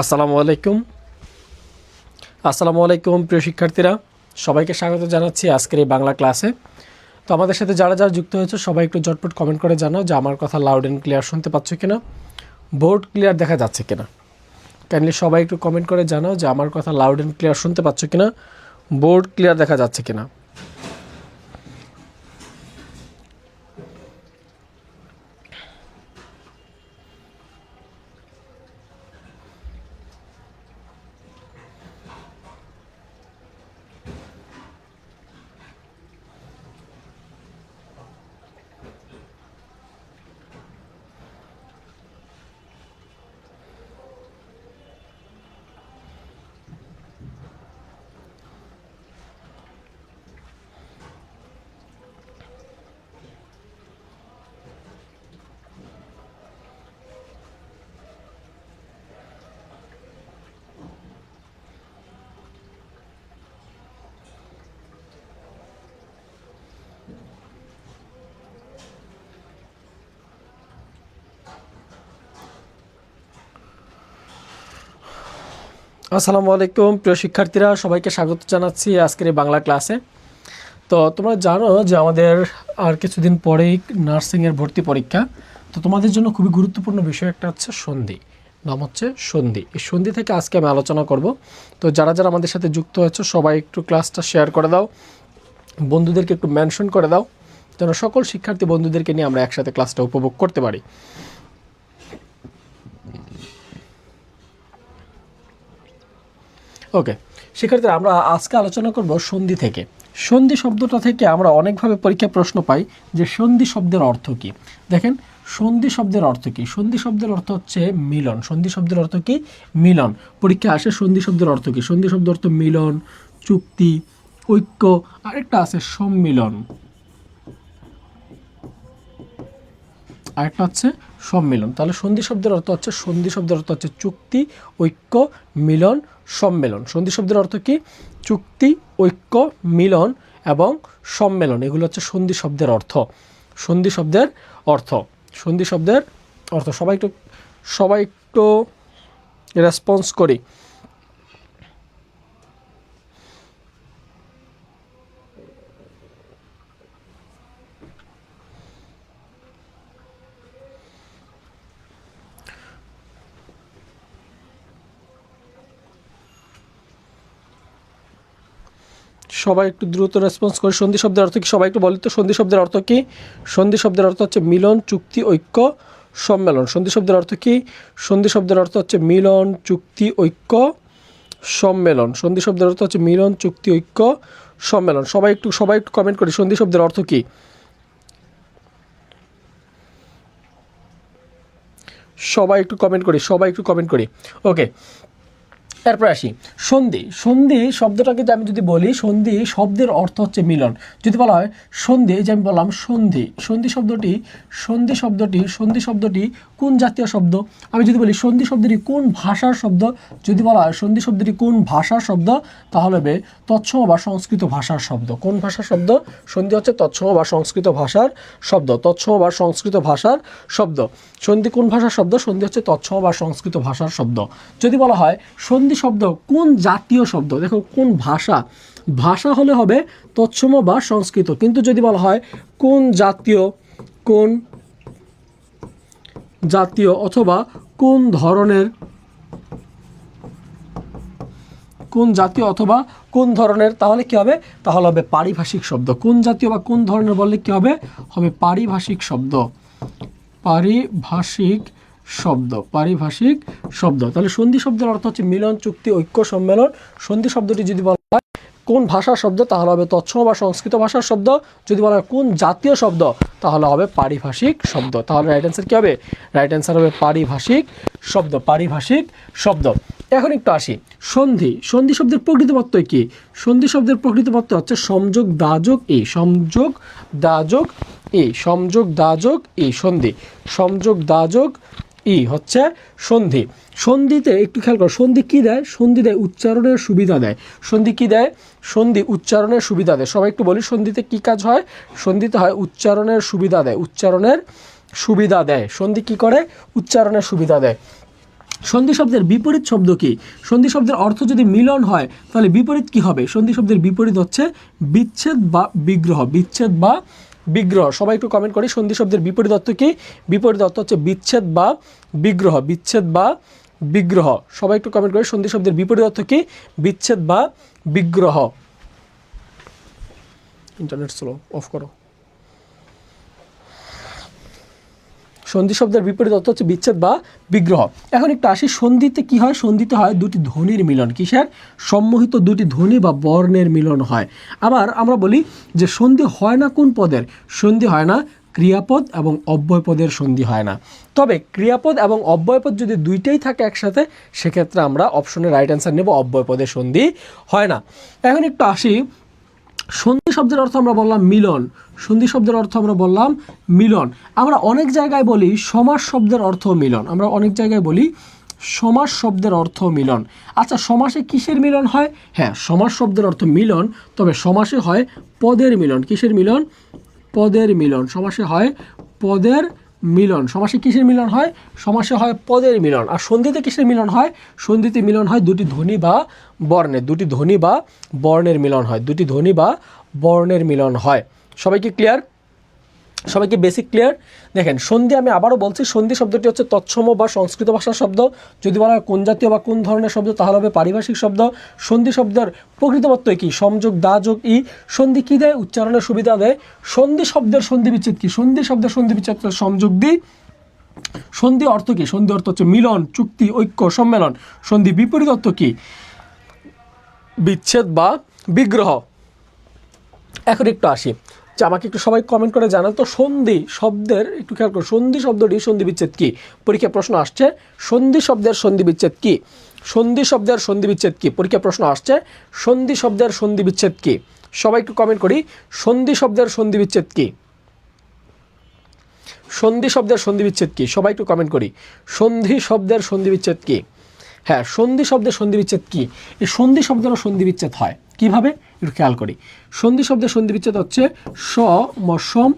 আসসালামু আলাইকুম প্রিয় শিক্ষার্থীরা, সবাইকে স্বাগত জানাচ্ছি আজকের এই বাংলা ক্লাসে। তো আমাদের সাথে যারা যারা যুক্ত হয়েছে সবাই একটু ঝটপট কমেন্ট করে জানাও যে আমার কথা লাউড অ্যান্ড ক্লিয়ার শুনতে পাচ্ছ কিনা, বোর্ড ক্লিয়ার দেখা যাচ্ছে কিনা। কাইন্ডলি সবাই একটু কমেন্ট করে জানাও যে আমার কথা লাউড অ্যান্ড ক্লিয়ার শুনতে পাচ্ছ কিনা, বোর্ড ক্লিয়ার দেখা যাচ্ছে কিনা। আসসালামু আলাইকুম প্রিয় শিক্ষার্থীরা, সবাইকে স্বাগত জানাচ্ছি আজকের এই বাংলা ক্লাসে। তো তোমরা জানো যে আমাদের আর কিছুদিন পরেই নার্সিংয়ের ভর্তি পরীক্ষা। তো তোমাদের জন্য খুবই গুরুত্বপূর্ণ বিষয় একটা হচ্ছে সন্ধি, নাম হচ্ছে সন্ধি। এই সন্ধি থেকে আজকে আমি আলোচনা করব। তো যারা যারা আমাদের সাথে যুক্ত হয়েছে সবাই একটু ক্লাসটা শেয়ার করে দাও, বন্ধুদেরকে একটু মেনশন করে দাও, যেন সকল শিক্ষার্থী বন্ধুদেরকে নিয়ে আমরা একসাথে ক্লাসটা উপভোগ করতে পারি। ওকে শিক্ষার্থীরা, আমরা আজকে আলোচনা করব সন্ধি থেকে। সন্ধি শব্দটা থেকে আমরা অনেকভাবে পরীক্ষায় প্রশ্ন পাই যে সন্ধি শব্দের অর্থ কী। দেখেন, সন্ধি শব্দের অর্থ কী? সন্ধি শব্দের অর্থ হচ্ছে মিলন। সন্ধি শব্দের অর্থ কী? মিলন। পরীক্ষায় আসে সন্ধি শব্দের অর্থ কী? সন্ধি শব্দের অর্থ মিলন, চুক্তি, ঐক্য, আরেকটা আছে সম্মিলন, আরেকটা হচ্ছে সম্মিলন। তাহলে সন্ধি শব্দের অর্থ হচ্ছে, সন্ধি শব্দের অর্থ হচ্ছে চুক্তি, ঐক্য, মিলন, সম্মেলন। সন্ধি শব্দের অর্থ কি? চুক্তি, ঐক্য, মিলন এবং সম্মেলন। এগুলো হচ্ছে সন্ধি শব্দের অর্থ। সন্ধি শব্দের অর্থ, সন্ধি শব্দের অর্থ। সবাই একটু রেসপন্স করি। সবাই একটু দ্রুত রেসপন্স করে। সন্ধি শব্দের অর্থ কি সবাই একটু বলি তো? সন্ধি শব্দের অর্থ কি? সন্ধি শব্দের অর্থ হচ্ছে মিলন, চুক্তি, ঐক্য, সম্মেলন। সন্ধি শব্দের অর্থ কি? সন্ধি শব্দের অর্থ হচ্ছে মিলন, চুক্তি, ঐক্য, সম্মেলন। সন্ধি শব্দের অর্থ হচ্ছে মিলন, চুক্তি, ঐক্য, সম্মেলন। সবাই একটু কমেন্ট করি সন্ধি শব্দের অর্থ কি। সবাই একটু কমেন্ট করি। ওকে, তারপর আসি সন্ধি। সন্ধি শব্দটাকে আমি যদি বলি, সন্ধি শব্দের অর্থ হচ্ছে মিলন। যদি বলা হয় সন্ধি, যে আমি বললাম সন্ধি, সন্ধি শব্দটি কোন জাতীয় শব্দ? আমি যদি বলি সন্ধি শব্দটি কোন ভাষার শব্দ, যদি বলা হয় সন্ধি শব্দটি কোন ভাষার শব্দ, তাহলে হবে তৎসম বা সংস্কৃত ভাষার শব্দ। কোন ভাষার শব্দ? সন্ধি হচ্ছে তৎসম বা সংস্কৃত ভাষার শব্দ। তৎসম বা সংস্কৃত ভাষার শব্দ। সন্ধি কোন ভাষার শব্দ? সন্ধি হচ্ছে তৎসম বা সংস্কৃত ভাষার শব্দ। যদি বলা হয় সন্ধি শব্দ কোন জাতীয় শব্দ, দেখো কোন ভাষা, ভাষা হলে হবে তৎসম বা সংস্কৃত। কিন্তু যদি বলা হয় কোন জাতীয় অথবা কোন ধরনের, তাহলে কি হবে? তাহলে হবে পারিভাষিক শব্দ। কোন জাতীয় বা কোন ধরনের বললে কি হবে? হবে পারিভাষিক শব্দ। পারিভাষিক শব্দ। তাহলে সন্ধি শব্দের অর্থ হচ্ছে মিলন, চুক্তি, ঐক্য, সম্মেলন। সন্ধি শব্দটি যদি বলা হয় কোন ভাষার শব্দ, তাহলে হবে তৎসম বা সংস্কৃত ভাষার শব্দ। যদি বলা হয় কোন জাতীয় শব্দ, তাহলে হবে পারিভাষিক শব্দ। তাহলে রাইট অ্যান্সার কী হবে? রাইট অ্যান্সার হবে পারিভাষিক শব্দ, পারিভাষিক শব্দ। এখন একটু আসি সন্ধি। সন্ধি শব্দের প্রকৃত প্রত্যয় কি? সন্ধি শব্দের প্রকৃত প্রত্যয় হচ্ছে সংযোগ দাযোগ ই, সংযোগ দাযোগ ই, সংযোগ দাযোগ ই, সন্ধি। সংযোগ দাযোগ ই হচ্ছে সন্ধি। সন্ধিতে একটু খেয়াল করো, সন্ধি কী দেয়? সন্ধি দেয় উচ্চারণের সুবিধা দেয়। সন্ধি কী দেয়? সন্ধি উচ্চারণের সুবিধা দেয়। সবাই একটু বলি, সন্ধিতে কী কাজ হয়? সন্ধিতে হয় উচ্চারণের সুবিধা দেয়, উচ্চারণের সুবিধা দেয়। সন্ধি কী করে? উচ্চারণের সুবিধা দেয়। সন্ধি শব্দের বিপরীত শব্দ কি? সন্ধি শব্দের অর্থ যদি মিলন হয়, তাহলে বিপরীত কি হবে? সন্ধি শব্দের বিপরীত হচ্ছে বিচ্ছেদ বা বিগ্রহ, বিচ্ছেদ বা বিগ্রহ। সবাই একটু কমেন্ট করি, সন্ধি শব্দের বিপরীত অর্থ কি? বিপরীত অর্থ হচ্ছে বিচ্ছেদ বা বিগ্রহ, বিচ্ছেদ বা বিগ্রহ। সবাই একটু কমেন্ট করি, সন্ধি শব্দের বিপরীত অর্থ কি? বিচ্ছেদ বা বিগ্রহ। ইন্টারনেট স্লো, অফ করো। সন্ধি শব্দের বিপরীত অর্থ হচ্ছে বিচ্ছেদ বা বিগ্রহ। এখন একটু আসি, সন্ধিতে কি হয়? সন্ধিতে হয় দুটি ধ্বনির মিলন। কিসের? সম্মোহিত দুটি ধ্বনি বা বর্ণের মিলন হয়। আবার আমরা বলি যে সন্ধি হয় না কোন পদের? সন্ধি হয় না ক্রিয়াপদ এবং অব্যয়পদের সন্ধি হয় না। তবে ক্রিয়াপদ এবং অব্যয়পদ যদি দুইটাই থাকে একসাথে, সেক্ষেত্রে আমরা অপশনের রাইট অ্যান্সার নেব, অব্যয়পদের সন্ধি হয় না। এখন একটু আসি, সন্ধি শব্দের অর্থ আমরা বললাম মিলন। সন্ধি শব্দের অর্থ আমরা বললাম মিলন। আমরা অনেক জায়গায় বলি সমাস শব্দের অর্থ মিলন। আমরা অনেক জায়গায় বলি সমাস শব্দের অর্থ মিলন। আচ্ছা, সমাসে কিসের মিলন হয়? হ্যাঁ, সমাস শব্দের অর্থ মিলন, তবে সমাসে হয় পদের মিলন। কিসের মিলন? পদের মিলন। সমাসে হয় পদের মিলন। সমাসে কিসের মিলন হয়? সমাসে হয় পদের মিলন। আর সন্ধিতে কিসের মিলন হয়? সন্ধিতে মিলন হয় দুটি ধ্বনি বা বর্ণের, দুটি ধ্বনি বা বর্ণের মিলন হয়, দুটি ধ্বনি বা বর্ণের মিলন হয়। সবাইকে ক্লিয়ার? সবাইকে বেসিক ক্লিয়ার? দেখেন, সন্ধি আমি আবারও বলছি, সন্ধি শব্দটি হচ্ছে তৎসম বা সংস্কৃত ভাষার শব্দ। যদি বলা হয় কোন জাতীয় বা কোন ধরনের শব্দ, তাহলে হবে পারিভাষিক শব্দ। সন্ধি শব্দের প্রকৃত প্রত্যয় কি? সংযোগ দাযোগ ই। সন্ধি কী দেয়? উচ্চারণের সুবিধা দেয়। সন্ধি শব্দের সন্ধি বিচ্ছেদ কি? সন্ধি শব্দের সন্ধি বিচ্ছেদ সংযোগ দি। সন্ধি অর্থ কি? সন্ধি অর্থ হচ্ছে মিলন, চুক্তি, ঐক্য, সম্মেলন। সন্ধি বিপরীত অর্থ কি? বিচ্ছেদ বা বিগ্রহ। এখন একটু আসি, যে আমাকে একটু সবাই কমেন্ট করে জানান তো, সন্ধি শব্দের একটু খেয়াল করো, সন্ধি শব্দটি সন্ধি বিচ্ছেদ কি? পরীক্ষা প্রশ্ন আসছে, সন্ধি শব্দের সন্ধি বিচ্ছেদ কি? সন্ধি শব্দের সন্ধি বিচ্ছেদ কি? পরীক্ষা প্রশ্ন আসছে, সন্ধি শব্দের সন্ধি বিচ্ছেদ কি? সবাই একটু কমেন্ট করি, সন্ধি শব্দের সন্ধি বিচ্ছেদ কি? সন্ধি শব্দের সন্ধি বিচ্ছেদ কি? সবাই একটু কমেন্ট করি, সন্ধি শব্দের সন্ধি বিচ্ছেদ কি? হ্যাঁ, সন্ধি শব্দের সন্ধি বিচ্ছেদ কি? এই সন্ধি শব্দেরও সন্ধি বিচ্ছেদ হয় কিভাবে? একটু খেয়াল করি। সন্ধি শব্দের সন্ধি বিচ্ছেদ হচ্ছে সম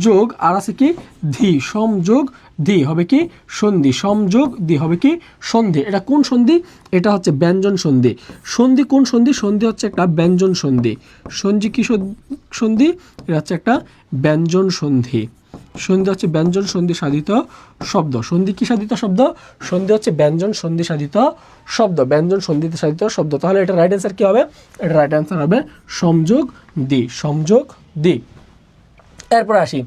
যোগ আর আছে কি ধি, সমযোগ ধি হবে কি সন্ধি, সমযোগ ধি হবে কি সন্ধি। এটা কোন সন্ধি? এটা হচ্ছে ব্যঞ্জন সন্ধি। সন্ধি কোন সন্ধি? সন্ধি হচ্ছে একটা ব্যঞ্জন সন্ধি। সন্ধি কি সন্ধি? এটা হচ্ছে একটা ব্যঞ্জন সন্ধি। সন্ধি হচ্ছে ব্যঞ্জন সন্ধি সাধিত শব্দ। সন্ধি কি সাধিত শব্দ? সন্ধি হচ্ছে ব্যঞ্জন সন্ধি সাধিত শব্দ, ব্যঞ্জন সন্ধিতে সাধিত শব্দ। তাহলে এটা রাইট অ্যান্সার কি হবে? এটা রাইট অ্যান্সার হবে সমযোগ দি, সমযোগ দি। এরপর আসি,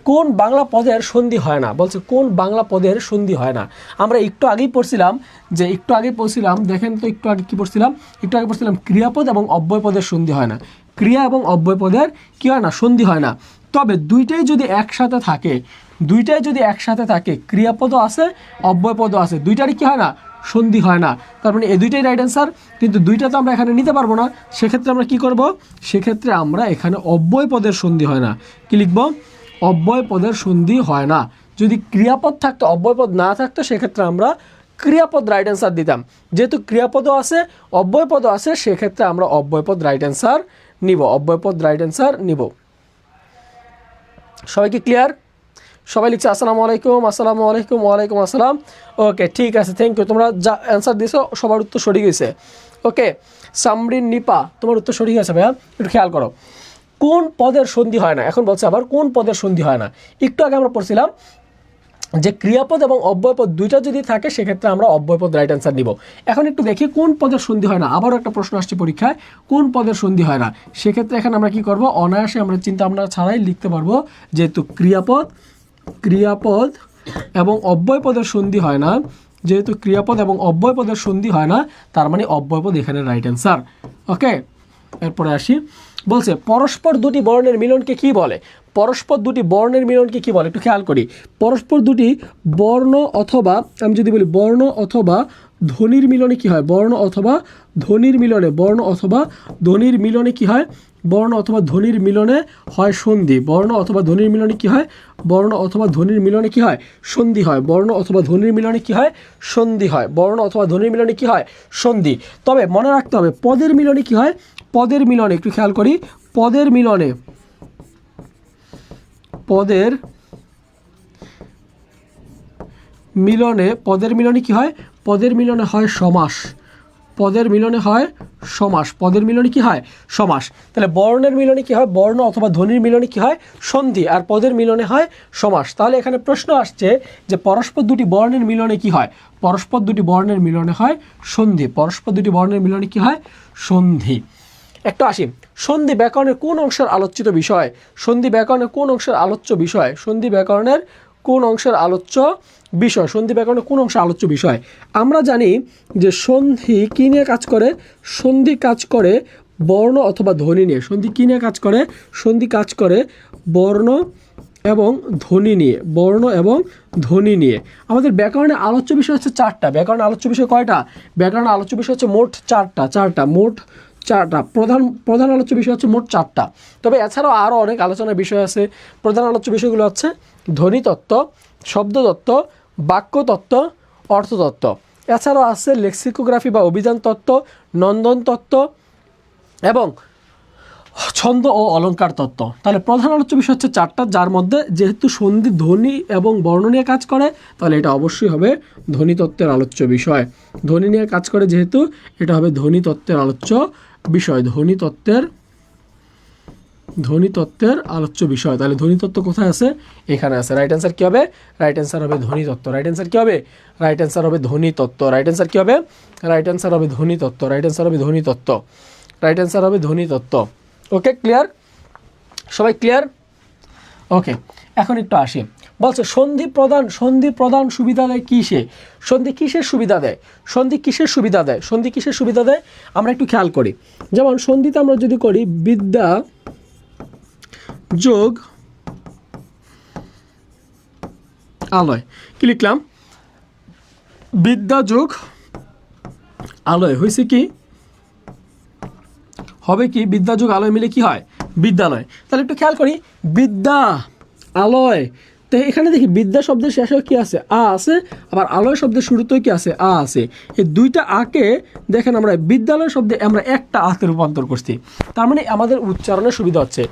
কোন বাংলা পদের সন্ধি হয় না? বলছে কোন বাংলা পদের সন্ধি হয় না? আমরা একটু আগেই পড়ছিলাম দেখেন তো একটু আগে কি পড়ছিলাম? একটু আগে পড়ছিলাম ক্রিয়াপদ এবং অব্যয় পদের সন্ধি হয় না। ক্রিয়া এবং অব্যয় পদের কি হয় না? সন্ধি হয় না। তবে দুইটাই যদি একসাথে থাকে, ক্রিয়াপদও আছে অব্যয়পদও আছে, দুইটারই কি হয় না? সন্ধি হয় না। তার মানে এই দুইটাই রাইট অ্যান্সার। কিন্তু দুইটা তো আমরা এখানে নিতে পারবো না, সেক্ষেত্রে আমরা কি করব? সেক্ষেত্রে আমরা এখানে অব্যয় পদের সন্ধি হয় না কি লিখব? অব্যয় পদের সন্ধি হয় না। যদি ক্রিয়াপদ থাকতো, অব্যয় পদ না থাকতো, সেক্ষেত্রে আমরা ক্রিয়াপদ রাইট অ্যান্সার দিতাম। যেহেতু ক্রিয়াপদও আছে অব্যয় পদও আছে, সেক্ষেত্রে আমরা অব্যয় পদ রাইট অ্যান্সার নিব, অব্যয় পদ রাইট অ্যান্সার নিব। সবাইকে ক্লিয়ার? সবাই লিখছে আসসালামু আলাইকুম, আসসালামু আলাইকুম, ওয়ালাইকুম আসসালাম। ওকে, ঠিক আছে, থ্যাংক ইউ। তোমরা যা অ্যান্সার দিয়েছো সবার উত্তর সঠিক হয়েছে। ওকে, সামরিন নিপা, তোমার উত্তর সঠিক আছে ভাইয়া, একটু খেয়াল করো। কোন পদের সন্ধি হয় না? এখন বলছে আবার কোন পদের সন্ধি হয় না। একটু আগে আমরা পড়ছিলাম যে ক্রিয়াপদ এবং অব্যয়পদ দুইটা যদি থাকে, সেক্ষেত্রে আমরা অব্যয়পদ রাইট অ্যান্সার নিব। এখন একটু দেখি কোন পদের সন্ধি হয় না। আবারও একটা প্রশ্ন আসছে পরীক্ষায়, কোন পদের সন্ধি হয় না? সেক্ষেত্রে এখানে আমরা কি করব? অনায়াসে আমরা চিন্তা ভাবনা ছাড়াই লিখতে পারবো, যেহেতু ক্রিয়াপদ এবং অব্যয় পদের সন্ধি হয় না, তার মানে অব্যয়পদ এখানে রাইট অ্যান্সার। ওকে, এরপরে আসি, বলছে পরস্পর দুটি বর্ণের মিলনকে কি বলে? পরস্পর দুটি বর্ণের মিলনকে কি বলে? একটু খেয়াল করি। পরস্পর দুটি বর্ণ অথবা, আমি যদি বলি বর্ণ অথবা ধ্বনির মিলনে কি হয়? বর্ণ অথবা ধ্বনির মিলনে, বর্ণ অথবা ধ্বনির মিলনে কি হয়? বর্ণ অথবা ধ্বনির মিলনে হয় সন্ধি। বর্ণ অথবা ধ্বনির মিলনে কি হয়? বর্ণ অথবা ধ্বনির মিলনে কি হয়? সন্ধি হয়। বর্ণ অথবা ধ্বনির মিলনে কি হয়? সন্ধি হয়। বর্ণ অথবা ধ্বনির মিলনে কি হয়? সন্ধি। তবে মনে রাখতে হবে পদের মিলনে কি হয়? পদের মিলনে একটু খেয়াল করি, পদের মিলনে, পদের মিলনে, পদের মিলনে কি হয়? পদের মিলনে হয় সমাস। পদের মিলনে হয় সমাস। পদের মিলনে কি হয়? সমাস। তাহলে বর্ণের মিলনে কি হয়? বর্ণ অথবা ধ্বনির মিলনে কি হয়? সন্ধি। আর পদের মিলনে হয় সমাস। তাহলে এখানে প্রশ্ন আসছে যে পরস্পর দুটি বর্ণের মিলনে কি হয়? পরস্পর দুটি বর্ণের মিলনে হয় সন্ধি। পরস্পর দুটি বর্ণের মিলনে কি হয়? সন্ধি। একটু আসি, সন্ধি ব্যাকরণের কোন অংশের আলোচিত বিষয়? সন্ধি ব্যাকরণের কোন অংশের আলোচ্য বিষয়? সন্ধি ব্যাকরণের কোন অংশের আলোচ্য বিষয়? সন্ধি ব্যাকরণের কোন অংশের আলোচ্য বিষয়? আমরা জানি যে সন্ধি কী নিয়ে কাজ করে? সন্ধি কাজ করে বর্ণ অথবা ধ্বনি নিয়ে। সন্ধি কী নিয়ে কাজ করে? সন্ধি কাজ করে বর্ণ এবং ধ্বনি নিয়ে। বর্ণ এবং ধ্বনি নিয়ে। আমাদের ব্যাকরণের আলোচ্য বিষয় হচ্ছে 4টা। ব্যাকরণের আলোচ্য বিষয় কয়টা? ব্যাকরণের আলোচ্য বিষয় হচ্ছে মোট 4টা। মোট 4টা। প্রধান আলোচ্য বিষয় হচ্ছে মোট 4টা। তবে এছাড়াও আরও অনেক আলোচনার বিষয় আছে। প্রধান আলোচ্য বিষয়গুলো হচ্ছে ধ্বনিতত্ত্ব, শব্দতত্ত্ব, বাক্যতত্ত্ব, অর্থতত্ত্ব। এছাড়াও আছে লেক্সিকোগ্রাফি বা অভিধান তত্ত্ব, নন্দন তত্ত্ব এবং ছন্দ ও অলঙ্কার তত্ত্ব। তাহলে প্রধান আলোচ্য বিষয় হচ্ছে 4টা, যার মধ্যে যেহেতু সন্ধি ধ্বনি এবং বর্ণ নিয়ে কাজ করে, তাহলে এটা অবশ্যই হবে ধ্বনিতত্ত্বের আলোচ্য বিষয়। ধ্বনি নিয়ে কাজ করে যেহেতু, এটা হবে ধ্বনিতত্ত্বের আলোচ্য বিষয়। ধ্বনিতত্ত্বের আলোচ্য বিষয়। তাহলে ধ্বনিতত্ত্ব কোথায় আছে? এখানে আছে। রাইট অ্যান্সার কী হবে? রাইট অ্যান্সার হবে ধ্বনিতত্ত্ব। রাইট অ্যান্সার কী হবে? রাইট অ্যান্সার হবে ধ্বনিতত্ত্ব। রাইট অ্যান্সার কী হবে? রাইট অ্যান্সার হবে ধ্বনিতত্ত্ব। রাইট অ্যান্সার হবে ধ্বনিতত্ত্ব। রাইট অ্যান্সার হবে ধ্বনিতত্ত্ব। ওকে, ক্লিয়ার? সবাই ক্লিয়ার? ওকে, এখন একটু আসি। বলছে সন্ধি প্রদান সুবিধা দেয় কিসে? সন্ধি কিসের সুবিধা দেয়? সন্ধি কিসের সুবিধা দেয়? সন্ধি কিসের সুবিধা দেয়? আমরা একটু খেয়াল করি। যেমন সন্ধিতে আমরা যদি করি বিদ্যা যোগ আলয়, কি লিখলাম? বিদ্যা যোগ আলয় হয়েছে কি? হবে কি? বিদ্যা যোগ আলয় মিলে কি হয়? বিদ্যালয়। তাহলে একটু খেয়াল করি, বিদ্যা আলয়, তো এখানে দেখি বিদ্যা শব্দের শেষে কি আছে? আ আছে। আবার আলয় শব্দের শুরুতেও কি আছে? আ আছে। এই দুইটা আকে দেখেন আমরা বিদ্যালয় শব্দে আমরা একটা আতে রূপান্তর করছি। তার মানে আমাদের উচ্চারণের সুবিধা হচ্ছে,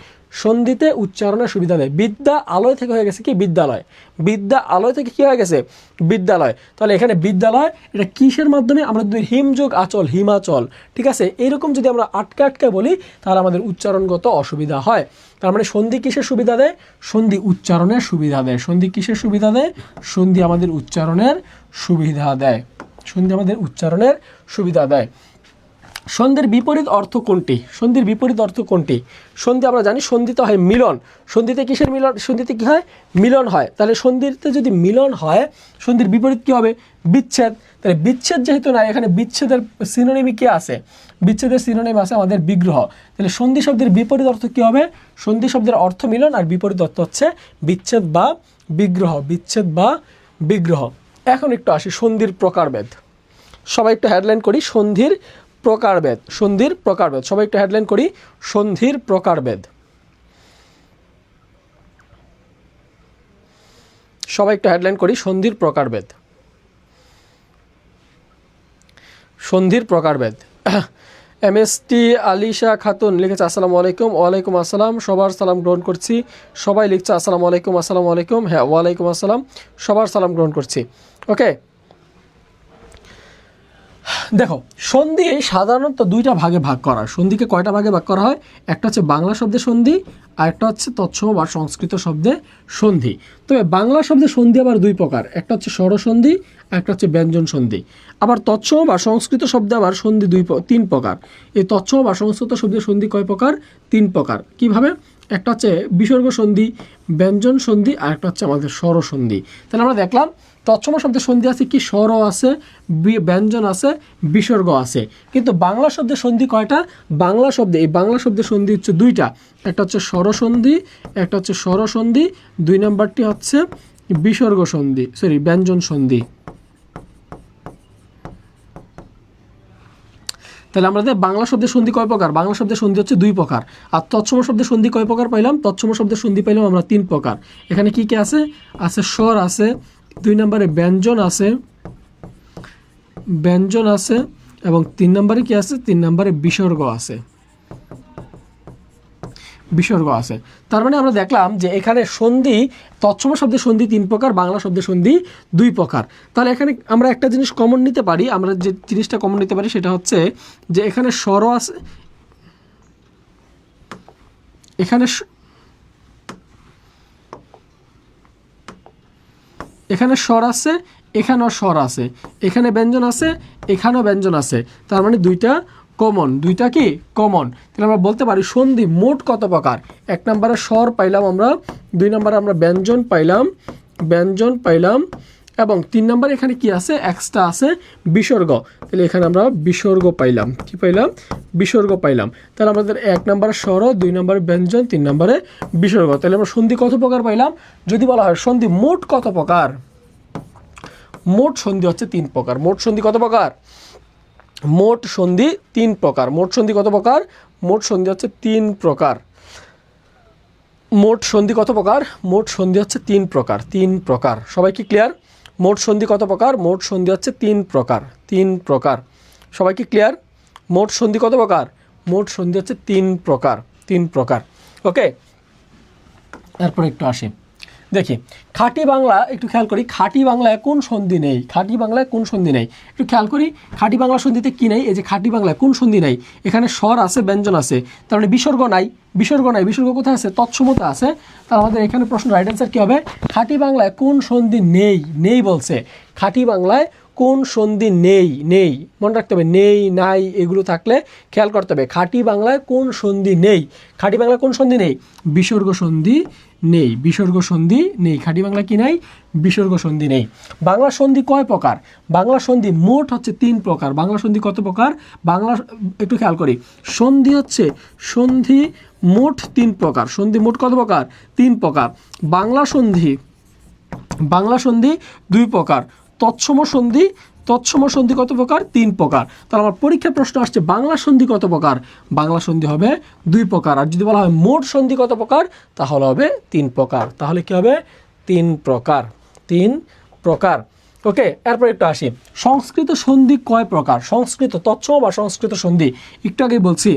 সন্ধিতে উচ্চারণের সুবিধা দেয়। বিদ্যা আলয় থেকে হয়ে গেছে কি? বিদ্যালয়। বিদ্যা আলয় থেকে কি হয়ে গেছে? বিদ্যালয়। তাহলে এখানে বিদ্যালয়, এটা কিসের মাধ্যমে? আমরা যদি হিমযোগ আচল, হিমাচল, ঠিক আছে, এইরকম যদি আমরা আটকে বলি তাহলে আমাদের উচ্চারণগত অসুবিধা হয়। তার মানে সন্ধি কিসের সুবিধা দেয়? সন্ধি উচ্চারণের সুবিধা দেয়। সন্ধি কিসের সুবিধা দেয়? সন্ধি আমাদের উচ্চারণের সুবিধা দেয়। সন্ধি আমাদের উচ্চারণের সুবিধা দেয়। সন্ধির বিপরীত অর্থ কোনটি? সন্ধির বিপরীত অর্থ কোনটি? সন্ধি আমরা জানি সন্ধিতে হয় মিলন। সন্ধিতে কিসের মিলন? সন্ধিতে কি হয়? মিলন হয়। তাহলে সন্ধিতে যদি মিলন হয়, সন্ধির বিপরীত কি হবে? বিচ্ছেদ। তাহলে বিচ্ছেদ যেহেতু নাই, এখানে বিচ্ছেদের সিনোনিমে কি আছে? বিচ্ছেদের সিনোনিম আছে আমাদের বিগ্রহ। তাহলে সন্ধি শব্দের বিপরীত অর্থ কি হবে? সন্ধি শব্দের অর্থ মিলন, আর বিপরীত অর্থ হচ্ছে বিচ্ছেদ বা বিগ্রহ। বিচ্ছেদ বা বিগ্রহ। এখন একটু আসি সন্ধির প্রকারভেদ। সবাই একটু হেডলাইন করি, সন্ধির প্রকারভেদ। সন্ধির প্রকারভেদ। সবাই একটু হেডলাইন করি, সন্ধির প্রকারভেদ। সবাই একটু হেডলাইন করি, সন্ধির প্রকারভেদ। সন্ধির প্রকারভেদ। এমএসটি আলিশা খাতুন লিখেছে আসসালামু আলাইকুম। ওয়ালাইকুম আসসালাম। সবার সালাম গ্রহণ করছি। সবাই লিখছে আসসালামু আলাইকুম, আসসালামু আলাইকুম। হ্যাঁ, ওয়ালাইকুম আসসালাম। সবার সালাম গ্রহণ করছি। ওকে, দেখো সন্ধি সাধারণত দুইটা ভাগে ভাগ করা হয়। সন্ধিকে কয়টা ভাগে ভাগ করা হয়? একটা হচ্ছে বাংলা শব্দে সন্ধি, আর একটা হচ্ছে তৎসম বা সংস্কৃত শব্দে সন্ধি। তবে বাংলা শব্দে সন্ধি আবার দুই প্রকার, একটা হচ্ছে স্বরসন্ধি, আর একটা হচ্ছে ব্যঞ্জন সন্ধি। আবার তৎসম বা সংস্কৃত শব্দে আবার সন্ধি তিন প্রকার। এই তৎসম বা সংস্কৃত শব্দের সন্ধি কয় প্রকার? 3 প্রকার। কিভাবে? একটা হচ্ছে বিসর্গ সন্ধি, ব্যঞ্জন সন্ধি, আর একটা হচ্ছে আমাদের স্বরসন্ধি। তাহলে আমরা দেখলাম তৎসম শব্দের সন্ধি আছে কি, স্বর আছে, ব্যঞ্জন আছে, বিসর্গ আছে। কিন্তু বাংলা শব্দের সন্ধি কয়টা? বাংলা শব্দে, এই বাংলা শব্দের সন্ধি হচ্ছে দুইটা, একটা হচ্ছে স্বরসন্ধি, একটা হচ্ছে স্বরসন্ধি, 2 নম্বরটি হচ্ছে বিসর্গ সন্ধি, ব্যঞ্জন সন্ধি। তাহলে আমাদের বাংলা শব্দের সন্ধি কয় প্রকার? বাংলা শব্দের সন্ধি হচ্ছে 2 প্রকার। আর তৎসম শব্দের সন্ধি কয় প্রকার পাইলাম? তৎসম শব্দের সন্ধি পাইলাম আমরা 3 প্রকার। এখানে কি কি আছে? আছে স্বর আছে, 2 নম্বরে ব্যঞ্জন আছে, ব্যঞ্জন আছে, এবং 3 নম্বরে কি আছে? 3 নম্বরে বিসর্গ আছে, বিসর্গ আছে। তার মানে আমরা দেখলাম যে এখানে সন্ধি, তৎসম শব্দের সন্ধি 3 প্রকার, বাংলা শব্দের সন্ধি 2 প্রকার। তাহলে এখানে আমরা একটা জিনিস কমন নিতে পারি, আমরা যে জিনিসটা কমন নিতে পারি সেটা হচ্ছে যে এখানে স্বর আছে, এখানে স্বর আছে, এখানেও স্বর আছে, এখানে ব্যঞ্জন আছে, এখানেও ব্যঞ্জন আছে। তার মানে 2টা কমন, 2টা কি কমন। তাহলে আমরা বলতে পারি সন্ধি মোট কত প্রকার? 1 নম্বরে স্বর পাইলাম আমরা, 2 নম্বরে আমরা ব্যঞ্জন পাইলাম, ব্যঞ্জন পাইলাম, এবং 3 নম্বরে এখানে কি আছে? এক্সট্রা আছে বিসর্গ। তাহলে এখানে আমরা বিসর্গ পাইলাম, কি পাইলাম? বিসর্গ পাইলাম। তাহলে আমাদের 1 নম্বরে স্বর, 2 নম্বরে ব্যঞ্জন, 3 নম্বরে বিসর্গ। তাহলে আমরা সন্ধি কত প্রকার পাইলাম? যদি বলা হয় সন্ধি মোট কত প্রকার, মোট সন্ধি হচ্ছে 3 প্রকার। মোট সন্ধি কত প্রকার? মোট সন্ধি 3 প্রকার। মোট সন্ধি কত প্রকার? মোট সন্ধি হচ্ছে 3 প্রকার। মোট সন্ধি কত প্রকার? মোট সন্ধি হচ্ছে 3 প্রকার, 3 প্রকার। সবাই কি ক্লিয়ার? মোট সন্ধি কত প্রকার? মোট সন্ধি হচ্ছে 3 প্রকার, 3 প্রকার। সবাই কি ক্লিয়ার? মোট সন্ধি কত প্রকার? মোট সন্ধি হচ্ছে 3 প্রকার, 3 প্রকার। ওকে, এরপর একটু আসি, দেখি খাঁটি বাংলা, একটু খেয়াল করি খাঁটি বাংলায় কোন সন্ধি নেই, খাঁটি বাংলায় কোন সন্ধি নেই, একটু খেয়াল করি খাঁটি বাংলা সন্ধিতে কি নেই। এই যে খাঁটি বাংলায় কোন সন্ধি নেই? এখানে স্বর আছে, ব্যঞ্জন আছে, তার মানে বিসর্গ নাই, বিসর্গ নাই। বিসর্গ কোথায় আছে? তৎসমতা আছে। তাহলে আমাদের এখানে প্রশ্ন রাইট অ্যান্সার কী হবে? খাঁটি বাংলায় কোন সন্ধি নেই, নেই বলছে। খাঁটি বাংলায় কোন সন্ধি নেই, নেই মনে রাখতে হবে, নেই নাই এগুলো থাকলে খেয়াল করতে হবে। খাঁটি বাংলায় কোন সন্ধি নেই? খাঁটি বাংলায় কোন সন্ধি নেই? বিসর্গ সন্ধি নেই, বিসর্গ সন্ধি নেই। খাঁটি বাংলা কি নাই? বিসর্গ সন্ধি নেই। বাংলা সন্ধি কয় প্রকার? বাংলা সন্ধি মোট হচ্ছে 3 প্রকার। বাংলা সন্ধি কত প্রকার? বাংলা, একটু খেয়াল করি, সন্ধি হচ্ছে, সন্ধি মোট 3 প্রকার। সন্ধি মোট কত প্রকার? 3 প্রকার। বাংলা সন্ধি, বাংলা সন্ধি 2 প্রকার। তৎসম সন্ধি, তৎসম সন্ধি কত প্রকার? 3 প্রকার। তাহলে আমার পরীক্ষার প্রশ্ন আসছে বাংলা সন্ধি কত প্রকার? বাংলা সন্ধি হবে 2 প্রকার। আর যদি বলা হয় মোট সন্ধি কত প্রকার, তাহলে হবে 3 প্রকার। তাহলে কি হবে? 3 প্রকার, 3 প্রকার। ওকে, এরপর একটু আসি, সংস্কৃত সন্ধি কয় প্রকার? সংস্কৃত, তৎসম বা সংস্কৃত সন্ধি, একটু আগেই বলছি,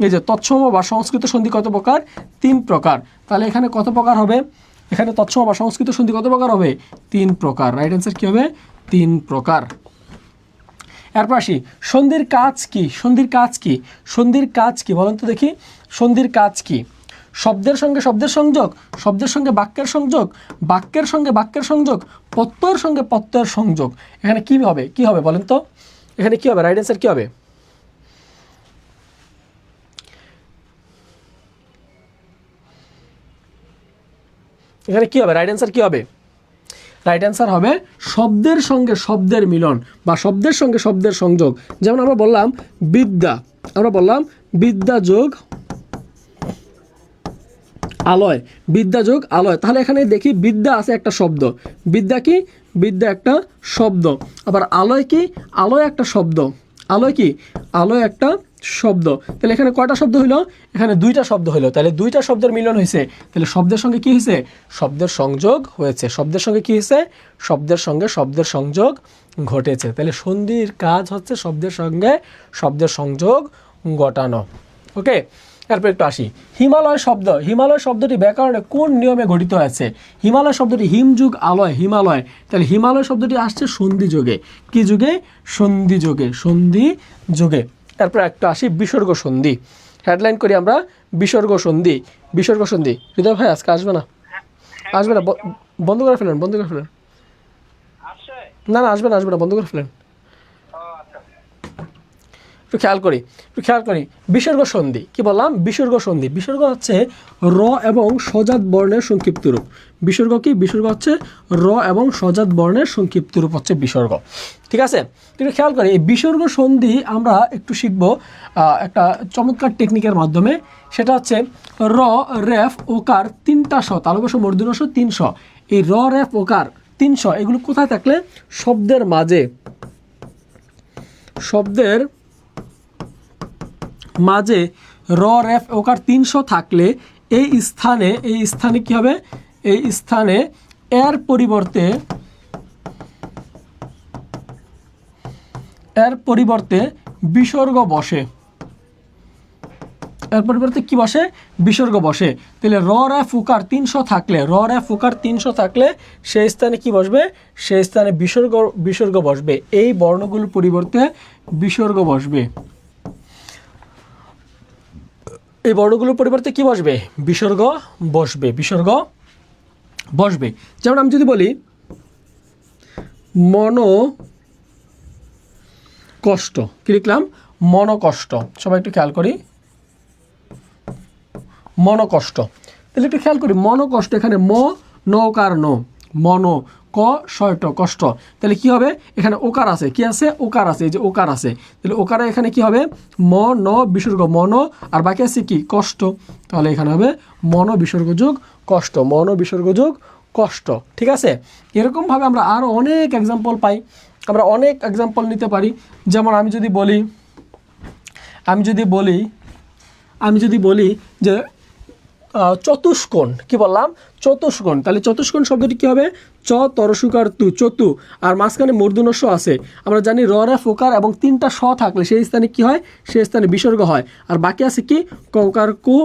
এই যে তৎসম বা সংস্কৃত সন্ধি কত প্রকার? 3 প্রকার। তাহলে এখানে কত প্রকার হবে? এখানে তৎসম বা সংস্কৃত সন্ধি কত প্রকার হবে? 3 প্রকার। রাইট অ্যান্সার কী হবে? 3 প্রকার। এরপর আসি, সন্ধির কাজ কি? সন্ধির কাজ কি? সন্ধির কাজ কি বলেন তো দেখি? সন্ধির কাজ কি? শব্দের সঙ্গে শব্দের সংযোগ, শব্দের সঙ্গে বাক্যের সংযোগ, বাক্যের সঙ্গে বাক্যের সংযোগ, প্রত্যয়ের সঙ্গে প্রত্যয়ের সংযোগ। এখানে কি হবে? কি হবে বলেন তো? এখানে কি হবে? রাইট অ্যান্সার কি হবে? এখানে কি হবে? রাইট অ্যান্সার কি হবে? রাইট অ্যান্সার হবে শব্দের সঙ্গে শব্দের মিলন বা শব্দের সঙ্গে শব্দের সংযোগ। যেমন আমরা বললাম বিদ্যা, আমরা বললাম বিদ্যা যোগ আলয়, বিদ্যা যোগ আলয়। তাহলে এখানে দেখি বিদ্যা আছে একটা শব্দ, বিদ্যা কি? বিদ্যা একটা শব্দ। আবার আলয় কি? আলয় একটা শব্দ। আলয় কি? আলয় একটা শব্দ। তাহলে এখানে কয়টা শব্দ হইলো? এখানে 2টা শব্দ হইলো। তাহলে 2টা শব্দের মিলন হয়েছে। তাহলে শব্দের সঙ্গে কি হয়েছে? শব্দের সংযোগ হয়েছে। শব্দের সঙ্গে কি হয়েছে? শব্দের সঙ্গে শব্দের সংযোগ ঘটেছে। তাহলে সন্ধির কাজ হচ্ছে শব্দের সঙ্গে শব্দের সংযোগ ঘটানো। ওকে, এরপর একটু আসি, হিমালয় শব্দ, হিমালয় শব্দটি ব্যাকরণে কোন নিয়মে গঠিত হয়েছে? হিমালয় শব্দটি হিম যুগ আলয়, হিমালয়। তাহলে হিমালয় শব্দটি আসছে সন্ধি যোগে। কি যুগে? সন্ধি যোগে, সন্ধি যোগে। এরপর একটু আসি বিসর্গ সন্ধি। হেডলাইন করি আমরা বিসর্গ সন্ধি। বিসর্গ সন্ধি, হৃদয় ভাই আজকে আসবে না? আসবে না, বন্ধ করে ফেলেন, বন্ধ করে ফেলেন। না না, আসবে না, আসবে না, বন্ধ করে ফেলেন। একটু খেয়াল করি বিসর্গ সন্ধি কি বললাম, বিসর্গ সন্ধি। বিসর্গ হচ্ছে র এবং সজাত বর্ণের সংক্ষিপ্ত রূপ। বিসর্গ কি? বিসর্গ হচ্ছে র এবং সজাত বর্ণের সংক্ষিপ্ত রূপ হচ্ছে বিসর্গ। ঠিক আছে, একটু খেয়াল করি এই বিসর্গ সন্ধি আমরা একটু শিখবো একটা চমৎকার টেকনিকের মাধ্যমে। সেটা হচ্ছে র, রেফ, ওকার তিনটা স, তালব্য শ, মূর্ধন্য ষ 300। এই র, রেফ, ওকার 300 এগুলো কোথায় থাকলে শব্দের মাঝে র, রেফ, ওকার 300 থাকলে এই স্থানে কি হবে? এই স্থানে এর পরিবর্তে বিসর্গ বসে। এর পরিবর্তে কি বসে? বিসর্গ বসে। তাহলে র, রেফ, ওকার 300 থাকলে সেই স্থানে কি বসবে? সেই স্থানে বিসর্গ বসবে। এই বর্ণগুলোর পরিবর্তে বিসর্গ বসবে। এই বর্ণগুলোর পরিবর্তে কি বসবে? বিসর্গ বসবে। যেমন আমি যদি বলি মনোকষ্ট, কি লিখলাম? মনোকষ্ট। সবাই একটু খেয়াল করি, মনোকষ্ট। তাহলে একটু খেয়াল করি মনোকষ্ট, এখানে নৌকার মনো, ক শয়ট কষ্ট। তাহলে কি হবে? এখানে ওকার আছে, কি আছে? ওকার আছে, এই যে ওকার আছে। তাহলে ওকারে এখানে কি হবে? বিসর্গ মনো, আর বাকি আছে কি? কষ্ট। তাহলে এখানে হবে বিসর্গ যোগ কষ্ট। ঠিক আছে, এরকমভাবে আমরা আরও অনেক এক্সাম্পল পাই, আমরা অনেক এক্সাম্পল নিতে পারি। যেমন আমি যদি বলি যে চতুষ্কোণ, কি বললাম? চতুষ্কোণ। তাহলে চতুষ্কোণ শব্দটি কি হবে? চ তরসুকার তু, চতু, আর মাঝখানে মূর্ধন্য ষ আছে। আমরা জানি র, রেফ, ওকার এবং তিনটা স থাকলে সেই স্থানে কি হয়? সেই স্থানে বিসর্গ হয়। আর বাকি আছে কি? কৌকার কো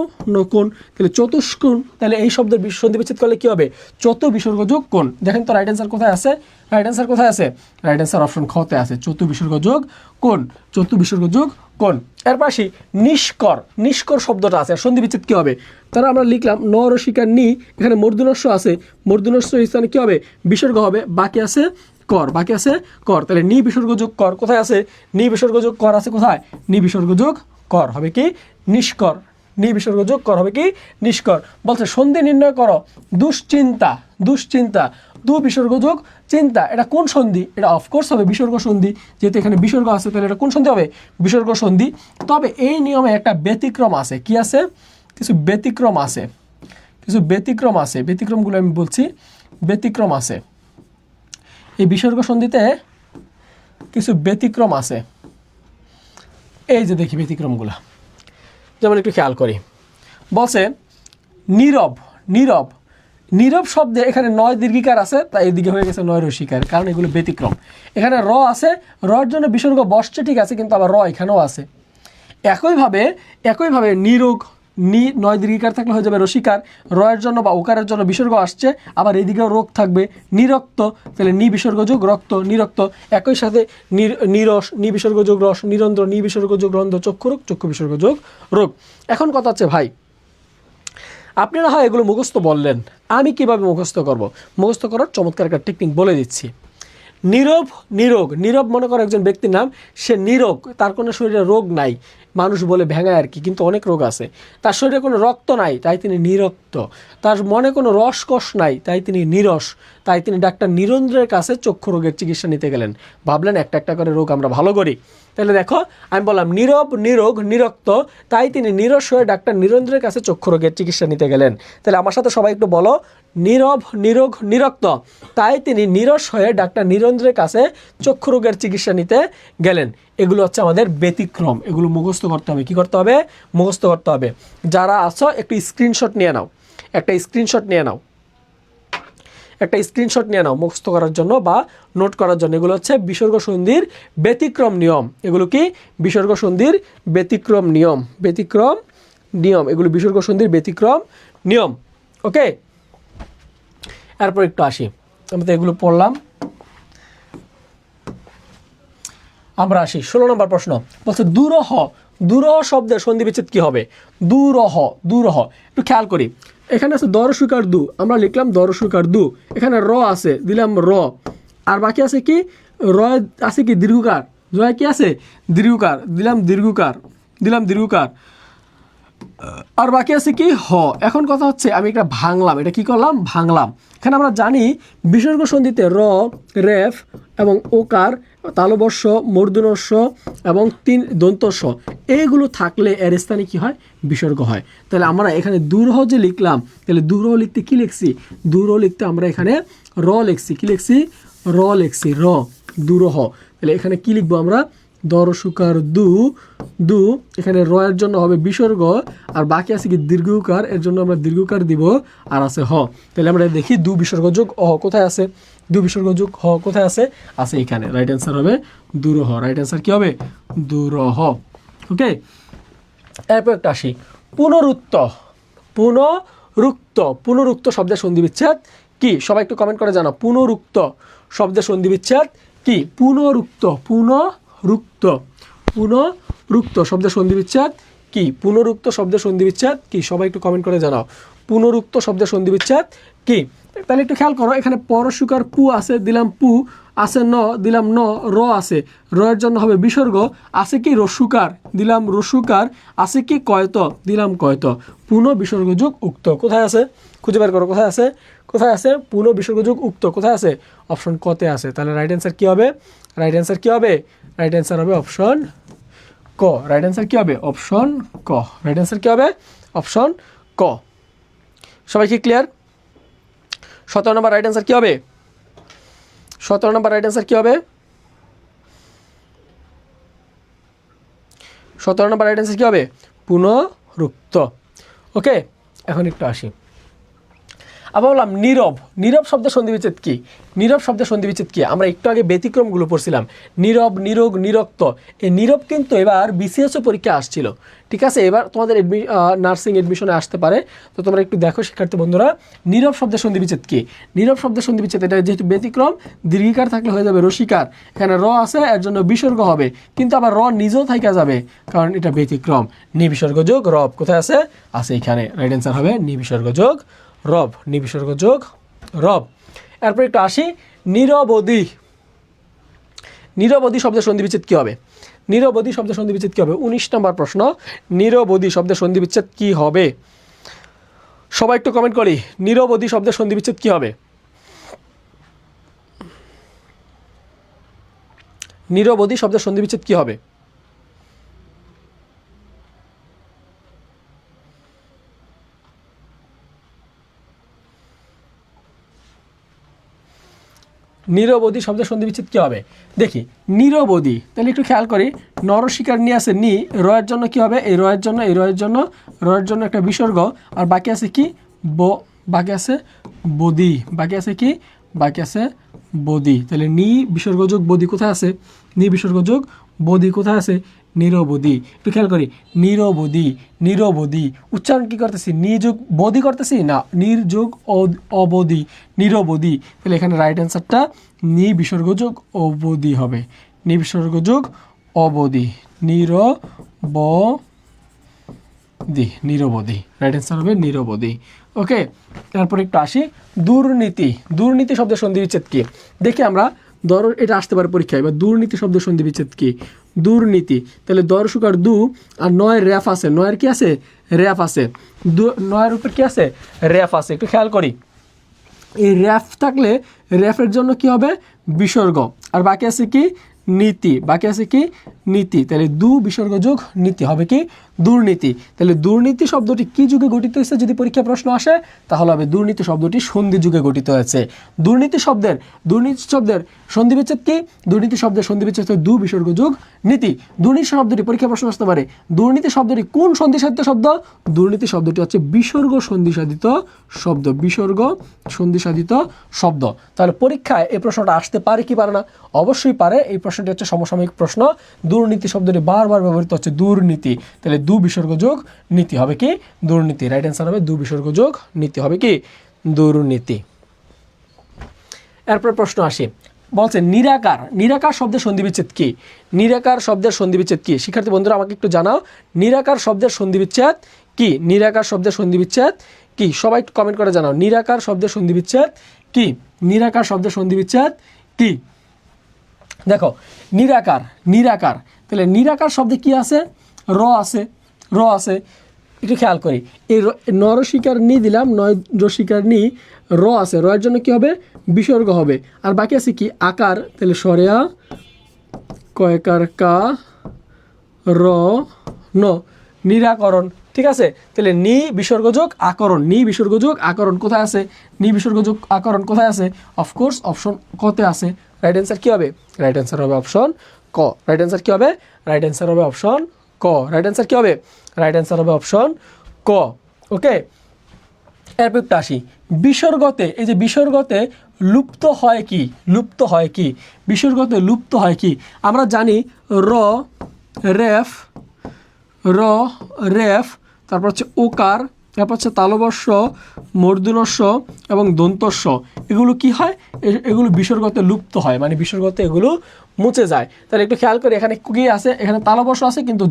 কোণ। তাহলে চতুষ্কোণ। তাহলে এই শব্দের সন্ধি বিচ্ছেদ করলে কি হবে? চতু বিসর্গ যোগ কোণ। দেখেন তো রাইট অ্যান্সার কোথায় আছে? রাইট অ্যান্সার অপশন খ তে আছে, চতু বিসর্গ যোগ কোণ। এরপর আসি নিষ্কর শব্দটা আছে, সন্ধি বিচ্ছেদ কি হবে? তারা আমরা লিখলাম ন রসিকার নি, এখানে মূর্ধন্য ষ আছে, মূর্ধন্য ষ স্থানে কি হবে? বিসর্গ হবে। বাকি আছে কর। তাহলে নি বিসর্গ যোগ কর কোথায় আছে? নি বিসর্গ যোগ কর আছে কোথায়? নি বিসর্গ যোগ কর হবে কি? নিষ্কর। নি বিসর্গ যোগ কর হবে কি? নিষ্কর। বলছে সন্ধি নির্ণয় করো। দুশ্চিন্তা, দু বিসর্গ যোগ চিন্তা, এটা কোন সন্ধি? এটা অফকোর্স হবে বিসর্গ সন্ধি, যেহেতু এখানে বিসর্গ আছে। তাহলে এটা কোন সন্ধি হবে? বিসর্গ সন্ধি। তবে এই নিয়মে একটা ব্যতিক্রম আছে। কি আছে? কিছু ব্যতিক্রম আছে। ব্যতিক্রমগুলো আমি বলছি, ব্যতিক্রম আছে। এই বিসর্গ সন্ধিতে কিছু ব্যতিক্রম আছে। এই যে দেখি ব্যতিক্রমগুলো, যেমন একটু খেয়াল করি। বলছে নীরব শব্দে এখানে 9 দীর্ঘিকার আছে, তাই এদিকে হয়ে গেছে 9 রসিকার, কারণ এগুলো ব্যতিক্রম। এখানে র আছে, রর জন্য বিসর্গ বসছে, ঠিক আছে, কিন্তু আবার র এখানেও আছে। একইভাবে নিরোগ, 9 দীর্ঘিকার থাকলে হয়ে যাবে রসিকার, রয়ের জন্য বা ওকারের জন্য বিসর্গ আসছে, আবার এইদিকেও রোগ থাকবে, নিরক্ত। তাহলে নি বিসর্গ যোগ রক্ত, নিরক্ত। একই সাথে নিরস, নি বিসর্গ যোগ রস, নিরন্ধ্র, নি বিসর্গ যোগ রন্ধ্র, চক্ষুরোগ, চক্ষু বিসর্গ যোগ রোগ। এখন কথা হচ্ছে ভাই, আপনারা হয় এগুলো মুখস্থ বললেন, আমি কিভাবে মুখস্থ করব? মুখস্থ করার চমৎকার একটা টেকনিক বলে দিচ্ছি। নীরব মনে করো একজন ব্যক্তির নাম, সে নীরোগ, তার কোনো শরীরে রোগ নাই, মানুষ বলে ভেঙায় আর কি, কিন্তু অনেক রোগ আছে। তার শরীরে কোনো রক্ত নাই, তাই তিনি নিরক্ত। তার মনে কোনো রসকস নাই, তাই তিনি নিরস। তাই তিনি ডাক্তার নিরন্দ্রের কাছে চক্ষু রোগের চিকিৎসা নিতে গেলেন। ভাবলেন একটা করে রোগ আমরা ভালো করি। তাহলে দেখো, আমি বললাম নিরোগ, নিরক্ত, তাই তিনি নিরস হয়ে ডাক্তার নিরন্দ্রের কাছে চক্ষু রোগের চিকিৎসা নিতে গেলেন। তাহলে আমার সাথে সবাই একটু বলো, নিরোগ, নিরক্ত, তাই তিনি নিরস হয়ে ডাক্তার নিরন্দ্রের কাছে চক্ষু রোগের চিকিৎসা নিতে গেলেন। এগুলো হচ্ছে আমাদের ব্যতিক্রম, এগুলো মুখস্থ করতে হবে। কি করতে হবে? মুখস্থ করতে হবে। যারা আছো একটু স্ক্রিনশট নিয়ে নাও, একটা স্ক্রিনশট নিয়ে নাও মুখস্থ করার জন্য বা নোট করার জন্য। এগুলো হচ্ছে বিসর্গ সন্ধির ব্যতিক্রম নিয়ম। এগুলো কি? বিসর্গ সন্ধির ব্যতিক্রম নিয়ম। এগুলো বিসর্গ সন্ধির ব্যতিক্রম নিয়ম। ওকে, এরপর একটু আসি, আমরা তো এগুলো পড়লাম। আমরা আসি 16 নম্বর প্রশ্ন। বলছে দুরহ শব্দের সন্ধি বিচ্ছেদ কি হবে? দুরহ, একটু খেয়াল করি। এখানে আছে দরসুকার দু, আমরা লিখলাম দরসুকার দু। এখানে র আছে, দিলাম র, আর বাকি আছে কি? র আছে কি? দীর্ঘকার, জয় কি আছে দীর্ঘকার, দিলাম দীর্ঘকার, দিলাম দীর্ঘকার। আর বাকি আছে কি হ। এখন কথা হচ্ছে আমি এটা ভাঙলাম, এটা কি করলাম ভাঙলাম। এখানে আমরা জানি বিসর্গ সন্ধিতে র, রেফ এবং ওকার, তালবর্ষ, মূর্ধন্যস্ব এবং 3 দন্তস্ব এইগুলো থাকলে এর স্থানে কি হয় বিসর্গ হয়। তাহলে আমরা এখানে দুরহ যে লিখলাম, তাহলে দুরহ লিখতে কি লিখছি, দুরহ লিখতে আমরা এখানে র লিখছি, কি লিখছি র লিখছি, র দুরহ। তাহলে এখানে কি লিখবো আমরা দরসুকার দু, দু এখানে র এর জন্য হবে বিসর্গ, আর বাকি আছে কি দীর্ঘকার, এর জন্য আমরা দীর্ঘকার দিব, আর আছে হ। তাহলে আমরা দেখি দু বিসর্গ যোগ অ কোথায় আছে, দু বিসর্গ যোগ হ কোথায় আছে, আছে এখানে। রাইট অ্যান্সার হবে দুরহ। রাইট অ্যান্সার কি হবে দুরহ। ওকে, এরপর একটা আসি পুনরুক্ত। পুনরুক্ত, পুনরুক্ত শব্দের সন্ধি বিচ্ছেদ কি, সবাই একটু কমেন্ট করে জানাও পুনরুক্ত শব্দের সন্ধি বিচ্ছেদ কি। পুনরুক্ত, পুনরুক্ত, পুনরুক্ত শব্দের সন্ধি বিচ্ছেদ কি, পুনরুক্ত শব্দের সন্ধি বিচ্ছেদ কি, সবাই একটু কমেন্ট করে জানাও পুনরুক্ত শব্দের সন্ধি বিচ্ছেদ কি। তাহলে একটু খেয়াল করো, এখানে পরশুকার পু আছে, দিলাম পু, আছে ন, দিলাম ন, র আছে, র এর জন্য হবে বিসর্গ, আছে কি রস্যুকার, দিলাম রস্যুকার, আছে কি কয়ত, দিলাম কয়ত। পুনঃ বিসর্গ যোগ উক্ত কোথায় আছে, খুঁজে বের করো কোথায় আছে, কোথায় আছে পুনঃ বিসর্গ যোগ উক্ত কোথায় আছে, অপশন কতে আছে। তাহলে রাইট অ্যান্সার কি হবে, রাইট অ্যান্সার কি হবে, রাইট অ্যান্সার হবে অপশন ক। রাইট অ্যান্সার কি হবে অপশন ক। রাইট অ্যান্সার কি হবে অপশন ক। সবাই কি ক্লিয়ার? 17 নম্বর রাইট অ্যান্সার কি হবে, 17 নম্বর রাইট অ্যান্সার কি হবে, 17 নম্বর রাইট অ্যান্সার কি হবে পুনরুক্ত। ওকে, এখন একটু আসি, আবার বললাম নীরব। নীরব শব্দের সন্ধি বিচ্ছেদ কি, নীরব শব্দের সন্ধি বিচ্ছেদ কি, আমরা একটু আগে ব্যতিক্রমগুলো পড়ছিলাম, নীরব, নিরোগ, নিরক্ত। এই নীরব কিন্তু এবার বিসিএসও পরীক্ষা আসছিল, ঠিক আছে, এবার তোমাদের নার্সিং এডমিশনে আসতে পারে, তো তোমরা একটু দেখো শিক্ষার্থী বন্ধুরা নীরব শব্দের সন্ধি বিচ্ছেদ কি। নীরব শব্দের সন্ধি বিচ্ছেদ, এটা যেহেতু ব্যতিক্রম, দীর্ঘিকার থাকলে হয়ে যাবে রসিকার, এখানে র আছে এর জন্য বিসর্গ হবে, কিন্তু আবার র নিজেও থাকা যাবে কারণ এটা ব্যতিক্রম। নিবিসর্গ যোগ রব কোথায় আছে, আছে এখানে। রাইট অ্যান্সার হবে নিবিসর্গ যোগ রব, নিবিসর্গ যোগ রব। এরপর একটু আসি নিরবধি। নিরবধি শব্দের সন্ধি বিচ্ছেদ কি হবে, নিরবধি শব্দের সন্ধি বিচ্ছেদ কি হবে, 19 নম্বর প্রশ্ন, নিরবধি শব্দের সন্ধি বিচ্ছেদ কি হবে, সবাই একটু কমেন্ট করি নিরবধি শব্দের সন্ধি বিচ্ছেদ কি হবে। নিরবধি শব্দের সন্ধি বিচ্ছেদ কি হবে, নিরবধি শব্দের সন্ধি বিচ্ছেদ কী হবে দেখি। নিরবধি, তাহলে একটু খেয়াল করি, নরশিকার নিয়ে আছে নি, রয়ের জন্য কি হবে, এই রয়ের জন্য, এই রয়ের জন্য, রয়ের জন্য একটা বিসর্গ, আর বাকি আছে কি বাকি আছে বদি, বাকি আছে কি, বাকি আছে বদি। তাহলে নি বিসর্গ যোগ বদি কোথায় আছে, নি বিসর্গ যোগ বদি কোথায় আছে, নিরবধি। একটু খেয়াল করি নিরবধি, নিরবধি উচ্চারণ কি করতেছি, নি যোগ বদি করতেছি না, নির যোগ অবধি, নিরবধি। তাহলে এখানে রাইট অ্যান্সারটা নি বিসর্গ যোগ অবধি হবে, নি বিসর্গ যোগ অবধি, নিরবধি, নিরবধি। রাইট অ্যান্সার হবে নিরবধি। ওকে, তারপর একটু আসি দুর্নীতি। দুর্নীতি শব্দের সন্ধি বিচ্ছেদ কি দেখি আমরা, ধরো এটা আসতে পারে পরীক্ষায়, এবার দুর্নীতি শব্দের সন্ধি বিচ্ছেদ কি, দুর্নীতি। তাহলে দর্শকার দু, আর নয়ের র্যাফ আছে, নয়ের কি আছে র্যাফ আছে, নয়ের উপর কি আছে র্যাফ আছে। একটু খেয়াল করি, এই র্যাফ থাকলে র্যাফের জন্য কি হবে বিসর্গ, আর বাকি আছে কি নীতি, বাকি আছে কি নীতি। তাহলে দু বিসর্গ যোগ নীতি হবে কি দুর্নীতি। তাহলে দুর্নীতি শব্দটি কি যুগে গঠিত হয়েছে, যদি পরীক্ষা প্রশ্ন আসে তাহলে হবে দুর্নীতি শব্দটি সন্ধি যুগে গঠিত হয়েছে। দুর্নীতি শব্দের সন্ধি বিচ্ছেদ কি, দুর্নীতি শব্দের সন্ধি বিচ্ছেদ হচ্ছে দু বিসর্গ যোগ নীতি। দুর্নীতি শব্দটি পরীক্ষা প্রশ্ন আসতে পারে, দুর্নীতি শব্দটি কোন সন্ধিসাধিত শব্দ, দুর্নীতি শব্দটি হচ্ছে বিসর্গ সন্ধিসাধিত শব্দ, বিসর্গ সন্ধিসাধিত শব্দ। তাহলে পরীক্ষায় এই প্রশ্নটা আসতে পারে কি পারে না, অবশ্যই পারে। এই প্রশ্নটি হচ্ছে সমসাময়িক প্রশ্ন, দুর্নীতি শব্দটি বারবার ব্যবহৃত হচ্ছে দুর্নীতি, তাহলে দু বিসর্গ যোগ নীতি হবে কি দুর্নীতি। রাইট অ্যান্সার হবে দু বিসর্গ যোগ নীতি হবে কি দুর্নীতি। এরপর প্রশ্ন আসে, বলছে নিরাকার। নিরাকার শব্দের সন্ধি বিচ্ছেদ কি, নিরাকার শব্দের সন্ধি বিচ্ছেদ কি, শিক্ষার্থী বন্ধুরা আমাকে একটু জানাও নিরাকার শব্দের সন্ধি বিচ্ছেদ কি, নিরাকার শব্দের সন্ধি বিচ্ছেদ কি, সবাই একটু কমেন্ট করে জানাও নিরাকার শব্দের সন্ধি বিচ্ছেদ কি, নিরাকার শব্দের সন্ধি বিচ্ছেদ কি। দেখো নিরাকার, নিরাকার, তাহলে নিরাকার শব্দে কি আছে? র আছে, র আছে। একটু খেয়াল করি, এই নরসিকার নি দিলাম, নয় রসিকার নি, র আছে, র এর জন্য কি হবে? বিসর্গ হবে। আর বাকি আছে কি? আকার, তাহলে সরেয়া কয়কার কা র ন, নিরাকরণ। ঠিক আছে, তাহলে নি বিসর্গযোগ আকরণ, নি বিসর্গযোগ আকরণ কোথায় আছে? নি বিসর্গযোগ আকরণ কোথায় আছে? অফকোর্স অপশন কতে আছে। রাইট অ্যান্সার কী হবে? রাইট অ্যান্সার হবে অপশন ক। রাইট অ্যান্সার কী হবে? রাইট অ্যান্সার হবে অপশন ক। রাইট অ্যান্সার কী হবে? রাইট অ্যান্সার হবে অপশন ক। ওকে, এরপর একটু আসি বিসর্গতে। এই যে বিসর্গতে লুপ্ত হয় কি? লুপ্ত হয় কি? বিসর্গতে লুপ্ত হয় কি? আমরা জানি র, রেফ, র, রেফ, তারপর হচ্ছে ওকার, তারপর হচ্ছে তালবস্য, মূর্ধন্যস্য এবং দন্তস্য, এগুলো কি হয়? এগুলো বিসর্গতে লুপ্ত হয়, মানে বিসর্গতে এগুলো মুছে যায়। তাহলে একটু খেয়াল করি, এখানে কি আছে? এখানে তালবস্য আছে কিন্তু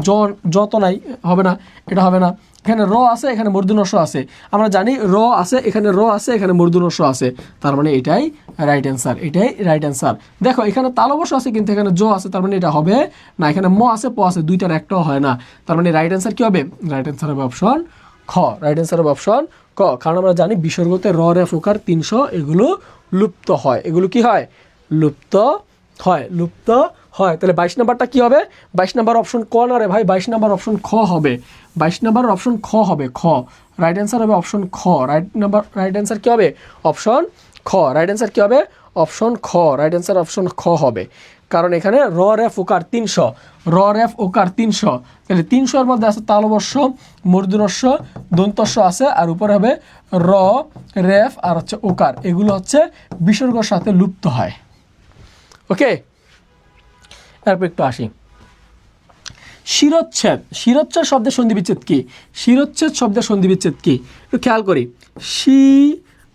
যত নাই, হবে না, এটা হবে না। এখানে র আছে, এখানে মূর্ধন্যস্য আছে। আমরা জানি র আছে, এখানে র আছে, এখানে মূর্ধন্যস্য আছে, তার মানে এটাই রাইট অ্যান্সার, এটাই রাইট অ্যান্সার। দেখো এখানে তালবস্য আছে কিন্তু এখানে জ আছে, তার মানে এটা হবে না। এখানে ম আছে, প আছে, দুইটার একটাও হয় না, তার মানে রাইট অ্যান্সার কি হবে? রাইট অ্যান্সার হবে অপশন খ। রাইট অ্যান্সার হবে অপশন ক, কারণ আমরা জানি বিসর্গতে র, রেফ, ওকার 300 এগুলো লুপ্ত হয়। এগুলো কি হয়? লুপ্ত হয়, লুপ্ত হয়। তাহলে 22 নাম্বারটা কি হবে? 22 নাম্বার অপশন ক না রে ভাই, 22 নাম্বার অপশন খ হবে। 22 নাম্বার অপশন খ হবে, খ। রাইট অ্যান্সার হবে অপশন খ। রাইট অ্যান্সার কি হবে? অপশন খ। রাইট অ্যান্সার কি হবে? অপশন খ। রাইট অ্যান্সার অপশন খ হবে, কারণ এখানে র, রেফ, ওকার 300, র, রেফ, ওকার 300, তাহলে 300 এর মধ্যে আছে তালবস্য, মূর্ধন্যস্য, দন্তস্য আছে, আর উপরে হবে র, রেফ আর হচ্ছে ওকার, এগুলো হচ্ছে বিসর্গর সাথে লুপ্ত হয়। ওকে, তারপর একটু আসি শিরচ্ছেদ। শিরচ্ছেদ শব্দের সন্ধি বিচ্ছেদ কি? শিরচ্ছেদ শব্দের সন্ধি বিচ্ছেদ কি? একটু খেয়াল করি, শি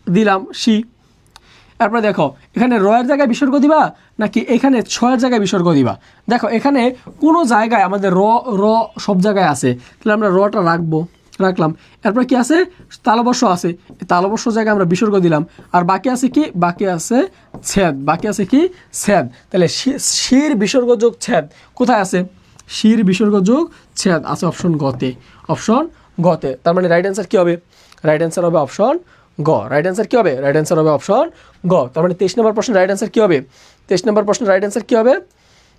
দিলাম, শি, তারপরে দেখো এখানে রয়ের জায়গায় বিসর্গ দিবা নাকি এখানে ছয়ের জায়গায় বিসর্গ দিবা? দেখো এখানে কোনো জায়গায় আমাদের র, র সব জায়গায় আছে, তাহলে আমরা রটা রাখলাম। এরপর কি আছে? তালবস্য আছে, তালবস্য জায়গায় আমরা বিসর্গ দিলাম। আর বাকি আছে কি? বাকি আছে ছেদ, বাকি আছে কি? ছেদ। তাহলে শির বিসর্গ যোগ ছেদ কোথায় আছে? শির বিসর্গ যোগ ছেদ আছে অপশন গতে, অপশন গতে। তার মানে রাইট অ্যান্সার কি হবে? রাইট অ্যান্সার হবে অপশন গ। রাইট অ্যান্সার কি হবে? রাইট অ্যান্সার হবে অপশন গ। তার মানে 23 নম্বর প্রশ্নের রাইট অ্যান্সার কি হবে? 23 নম্বর প্রশ্নের রাইট অ্যান্সার কি হবে?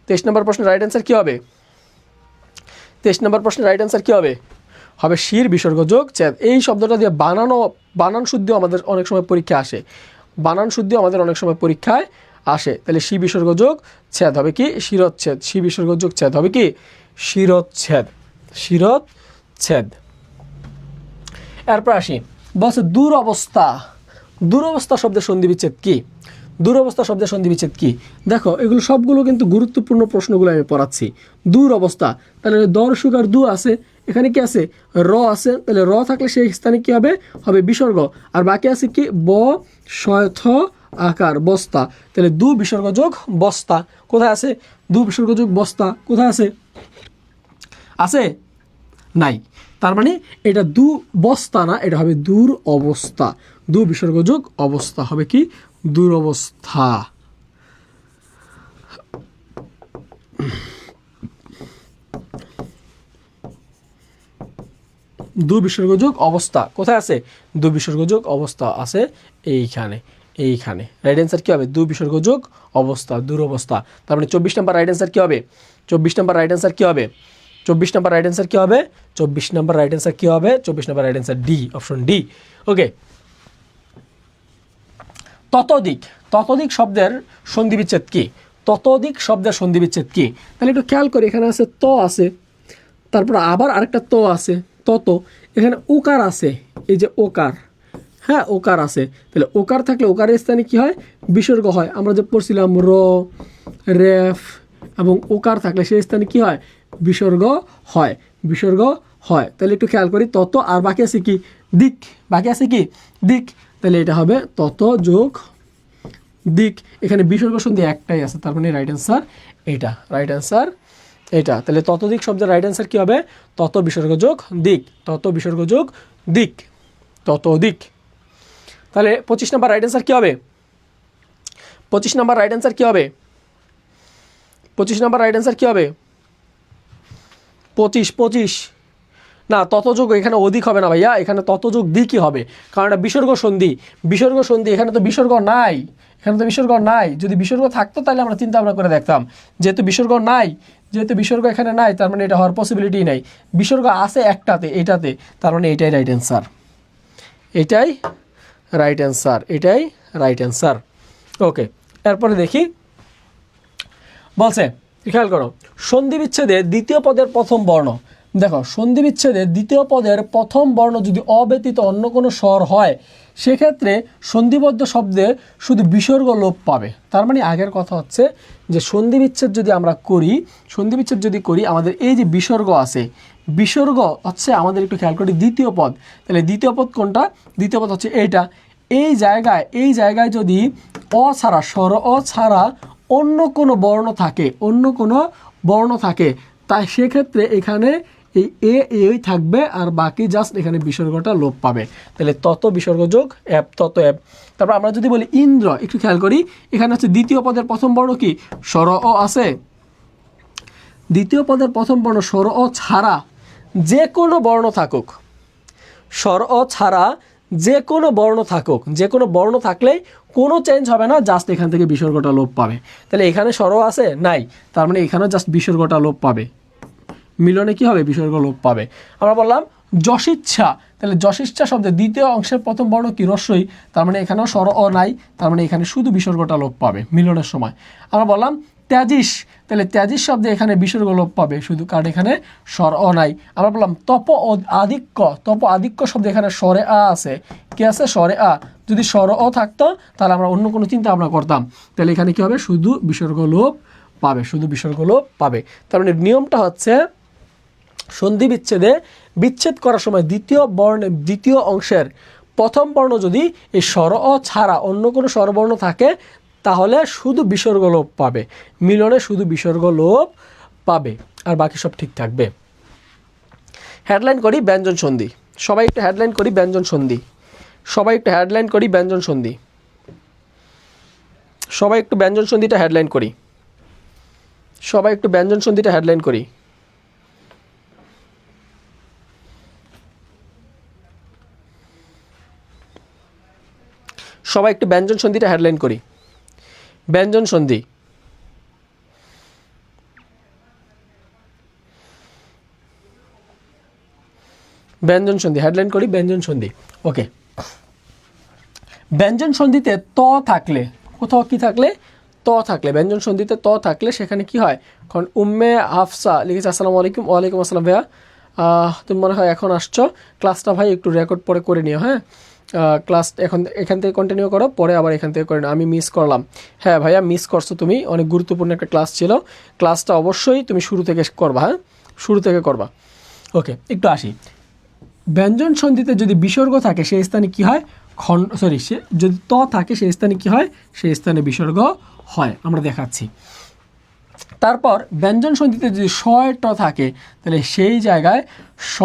23 নম্বর প্রশ্নের রাইট অ্যান্সার কি হবে? 23 নম্বর প্রশ্নের রাইট অ্যান্সার কি হবে? হবে শির বিসর্গ যোগ ছেদ। এই শব্দটা দিয়ে বানান শুদ্ধিও আমাদের অনেক সময় পরীক্ষায় আসে, বানান শুদ্ধিও আমাদের অনেক সময় পরীক্ষায় আসে। তাহলে শি বিসর্গ যোগ ছেদ হবে কি? শিরচ্ছেদ। শি বিসর্গ যোগ ছেদ হবে কি? শিরচ্ছেদ, শিরচ্ছেদ। এরপর আসি, বলছে দুরবস্থা। দুরবস্থা শব্দের সন্ধি বিচ্ছেদ কি? দুরবস্থা শব্দের সন্ধি বিচ্ছেদ কি? দেখো এগুলো সবগুলো কিন্তু গুরুত্বপূর্ণ প্রশ্নগুলো আমি পড়াচ্ছি। দুরবস্থা, তাহলে দর্শক আর দু আছে, এখানে কি আছে? র আছে, তাহলে র থাকলে সেই স্থানে কি হবে? হবে বিসর্গ। আর বাকি আছে কি? ব, শয়থ, আকার, বস্তা, তাহলে দু বিসর্গ যোগ বস্তা কোথায় আছে? দু বিসর্গ যোগ বস্তা কোথায় আছে? আছে? নাই। তার মানে এটা দু বস্তা না, এটা হবে দূর অবস্থা। দু বিসর্গ যোগ অবস্থা হবে কি? দুরবস্থা। দু বিসর্গ যোগ অবস্থা কোথায় আছে? দু বিসর্গ যোগ অবস্থা আছে এইখানে, এইখানে। রাইট অ্যান্সার কি হবে? দু বিসর্গ যোগ অবস্থা, দুরবস্থা। তার মানে 24 নম্বর রাইট অ্যান্সার কি হবে? 24 নম্বর রাইট অ্যান্সার কি হবে? 24 নম্বর রাইট অ্যান্সার কি হবে? 24 নম্বর রাইট অ্যান্সার কি হবে? 24 নম্বর right answer D, option D. Okay, ততোধিক। ততোধিক শব্দের সন্ধি বিচ্ছেদ কি? ততোধিক শব্দের সন্ধি বিচ্ছেদ কি? তাহলে একটু খেয়াল করি, এখানে আছে ত আছে, তারপর আবার আরেকটা ত আছে, তত। এখানে ওকার আছে, এই যে ওকার, হ্যাঁ ওকার আছে, তাহলে ওকার থাকলে ওকারের স্থানে কি হয়? বিসর্গ হয়। আমরা যে পড়ছিলাম র, রেফ এবং ওকার থাকলে সেই স্থানে কি হয়? বিসর্গ হয়, বিসর্গ হয়। তাহলে একটু খেয়াল করি, তত আর বাকি আছে কি? দিক, বাকি আছে কি? দিক, তাহলে এটা হবে তত যোগ দিক। এখানে বিসর্গ সন্ধি একটাই আছে, তার মানে রাইট অ্যান্সার এইটা, রাইট অ্যান্সার এটা। তাহলে ততোধিক শব্দের রাইট অ্যান্সার কি হবে? তত বিসর্গ যোগ দিক, তত বিসর্গ যোগ দিক, ততোধিক। তাহলে 25 নম্বর রাইট অ্যান্সার কি হবে? 25 নম্বর রাইট অ্যান্সার কি হবে? 25 নাম্বার রাইট অ্যান্সার কী হবে? 25 না, ততযোগ এখানে অধিক হবে না ভাইয়া, এখানে ততযোগ দিকই হবে, কারণ এটা বিসর্গ সন্ধি। বিসর্গ সন্ধি, এখানে তো বিসর্গ নাই, এখানে তো বিসর্গ নাই। যদি বিসর্গ থাকতো তাহলে আমরা চিন্তা ভাবনা করে দেখতাম। যেহেতু বিসর্গ নাই, যেহেতু বিসর্গ এখানে নাই, তার মানে এটা হওয়ার পসিবিলিটি নাই। বিসর্গ আছে একটাতে, এটাতে, তার মানে এটাই রাইট অ্যান্সার, এটাই রাইট অ্যান্সার, এটাই রাইট অ্যান্সার। ওকে, এরপরে দেখি বলছে, খেয়াল করো, সন্ধি বিচ্ছেদে দ্বিতীয় পদের প্রথম বর্ণ। দেখো, সন্ধি বিচ্ছেদে দ্বিতীয় পদের প্রথম বর্ণ যদি অব্যতীত অন্য কোনো স্বর হয়, সেক্ষেত্রে সন্ধিবদ্ধ শব্দে শুধু বিসর্গ লোপ পাবে। তার মানে আগের কথা হচ্ছে যে সন্ধি বিচ্ছেদ যদি আমরা করি, সন্ধি বিচ্ছেদ যদি করি, আমাদের এই যে বিসর্গ আছে, বিসর্গ হচ্ছে আমাদের একটু খেয়াল করি দ্বিতীয় পদ। তাহলে দ্বিতীয় পদ কোনটা? দ্বিতীয় পদ হচ্ছে এইটা। এই জায়গায় যদি অ ছাড়া, স্বর অ ছাড়া অন্য কোনো বর্ণ থাকে, অন্য কোনো বর্ণ থাকে, তাই সেক্ষেত্রে এখানে এই এই থাকবে, আর বাকি জাস্ট এখানে বিসর্গটা লোপ পাবে। তাহলে তত বিসর্গ যোগ অ্যাপ, তত অ্যাপ। তারপর আমরা যদি বলি ইন্দ্র, একটু খেয়াল করি, এখানে হচ্ছে দ্বিতীয় পদের প্রথম বর্ণ কি? স্বর অ আছে। দ্বিতীয় পদের প্রথম বর্ণ স্বর অ ছাড়া যে কোনো বর্ণ থাকুক, স্বর অ ছাড়া যে কোনো বর্ণ থাকুক, যে কোনো বর্ণ থাকলেই কোনো চেঞ্জ হবে না, জাস্ট এখান থেকে বিসর্গটা লোপ পাবে। তাহলে এখানে স্বর আছে নাই, তার মানে এখানেও জাস্ট বিসর্গটা লোপ পাবে, মিলনে কি হবে? বিসর্গ লোপ পাবে। আমরা বললাম যশিচ্ছা, তাহলে যশিচ্ছা শব্দের দ্বিতীয় অংশের প্রথম বর্ণ কি? রস্বই, তার মানে এখানেও স্বর অ নাই, তার মানে এখানে শুধু বিসর্গটা লোপ পাবে মিলনের সময়। আমরা বললাম ত্যাজিস, তাহলে ত্যাজিস শব্দে এখানে বিসর্গ লোপ পাবে শুধু, কারণ এখানে স্বর অ নাই। আমরা বললাম তপ আধিক্য, তপ আধিক্য শব্দে এখানে স্বরে আ আছে, কি আছে? স্বরে আ। যদি স্বর অ থাকতো তাহলে আমরা অন্য কোনো চিন্তা ভাবনা করতাম, তাহলে এখানে কি হবে? শুধু বিসর্গ লোপ পাবে, শুধু বিসর্গ লোপ পাবে। তার মানে নিয়মটা হচ্ছে সন্ধি বিচ্ছেদে বিচ্ছেদ করার সময় দ্বিতীয় অংশের প্রথম বর্ণ যদি এই স্বর অ ছাড়া অন্য কোনো স্বরবর্ণ থাকে, তাহলে শুধু বিসর্গ লোপ পাবে, মিলনে শুধু বিসর্গ লোপ পাবে, আর বাকি সব ঠিক থাকবে। হেডলাইন করি ব্যঞ্জন সন্ধি, সবাই একটু হেডলাইন করি ব্যঞ্জন সন্ধি, সবাই একটু হেডলাইন করি ব্যঞ্জন সন্ধি, সবাই একটু ব্যঞ্জন সন্ধিটা হেডলাইন করি, সবাই একটু ব্যঞ্জন সন্ধিটা হেডলাইন করি। সবাই একটু ব্যঞ্জন সন্ধিটা হেডলাইন করি, ব্যঞ্জন সন্ধি। ব্যঞ্জন সন্ধি হেডলাইন করি, ব্যঞ্জন সন্ধি। ওকে, ব্যঞ্জন সন্ধিতে ত থাকলে, কোথাও কি থাকলে? ত থাকলে, ব্যঞ্জন সন্ধিতে ত থাকলে সেখানে কি হয়? কারণ উম্মে হাফসা লিখেছে আসসালামু আলাইকুম। ওয়ালাইকুম আসসালাম ভাইয়া, তুমি মনে হয় এখন আসছো, ক্লাসটা ভাই একটু রেকর্ড পরে করে নিও। হ্যাঁ, ক্লাস এখান থেকে কন্টিনিউ করো, পরে আবার এখান থেকে করে নাও, আমি মিস করলাম। হ্যাঁ ভাইয়া, মিস করছো তুমি, অনেক গুরুত্বপূর্ণ একটা ক্লাস ছিল, ক্লাসটা অবশ্যই তুমি শুরু থেকে করবা। হ্যাঁ, শুরু থেকে করবা। ওকে, একটু আসি। ব্যঞ্জন সন্ধিতে যদি বিসর্গ থাকে সেই স্থানে কি হয়? যদি ত থাকে সেই স্থানে কি হয়? সেই স্থানে বিসর্গ হয়, আমরা দেখাচ্ছি। তারপর ব্যঞ্জন সন্ধিতে যদি স ট থাকে, তাহলে সেই জায়গায় স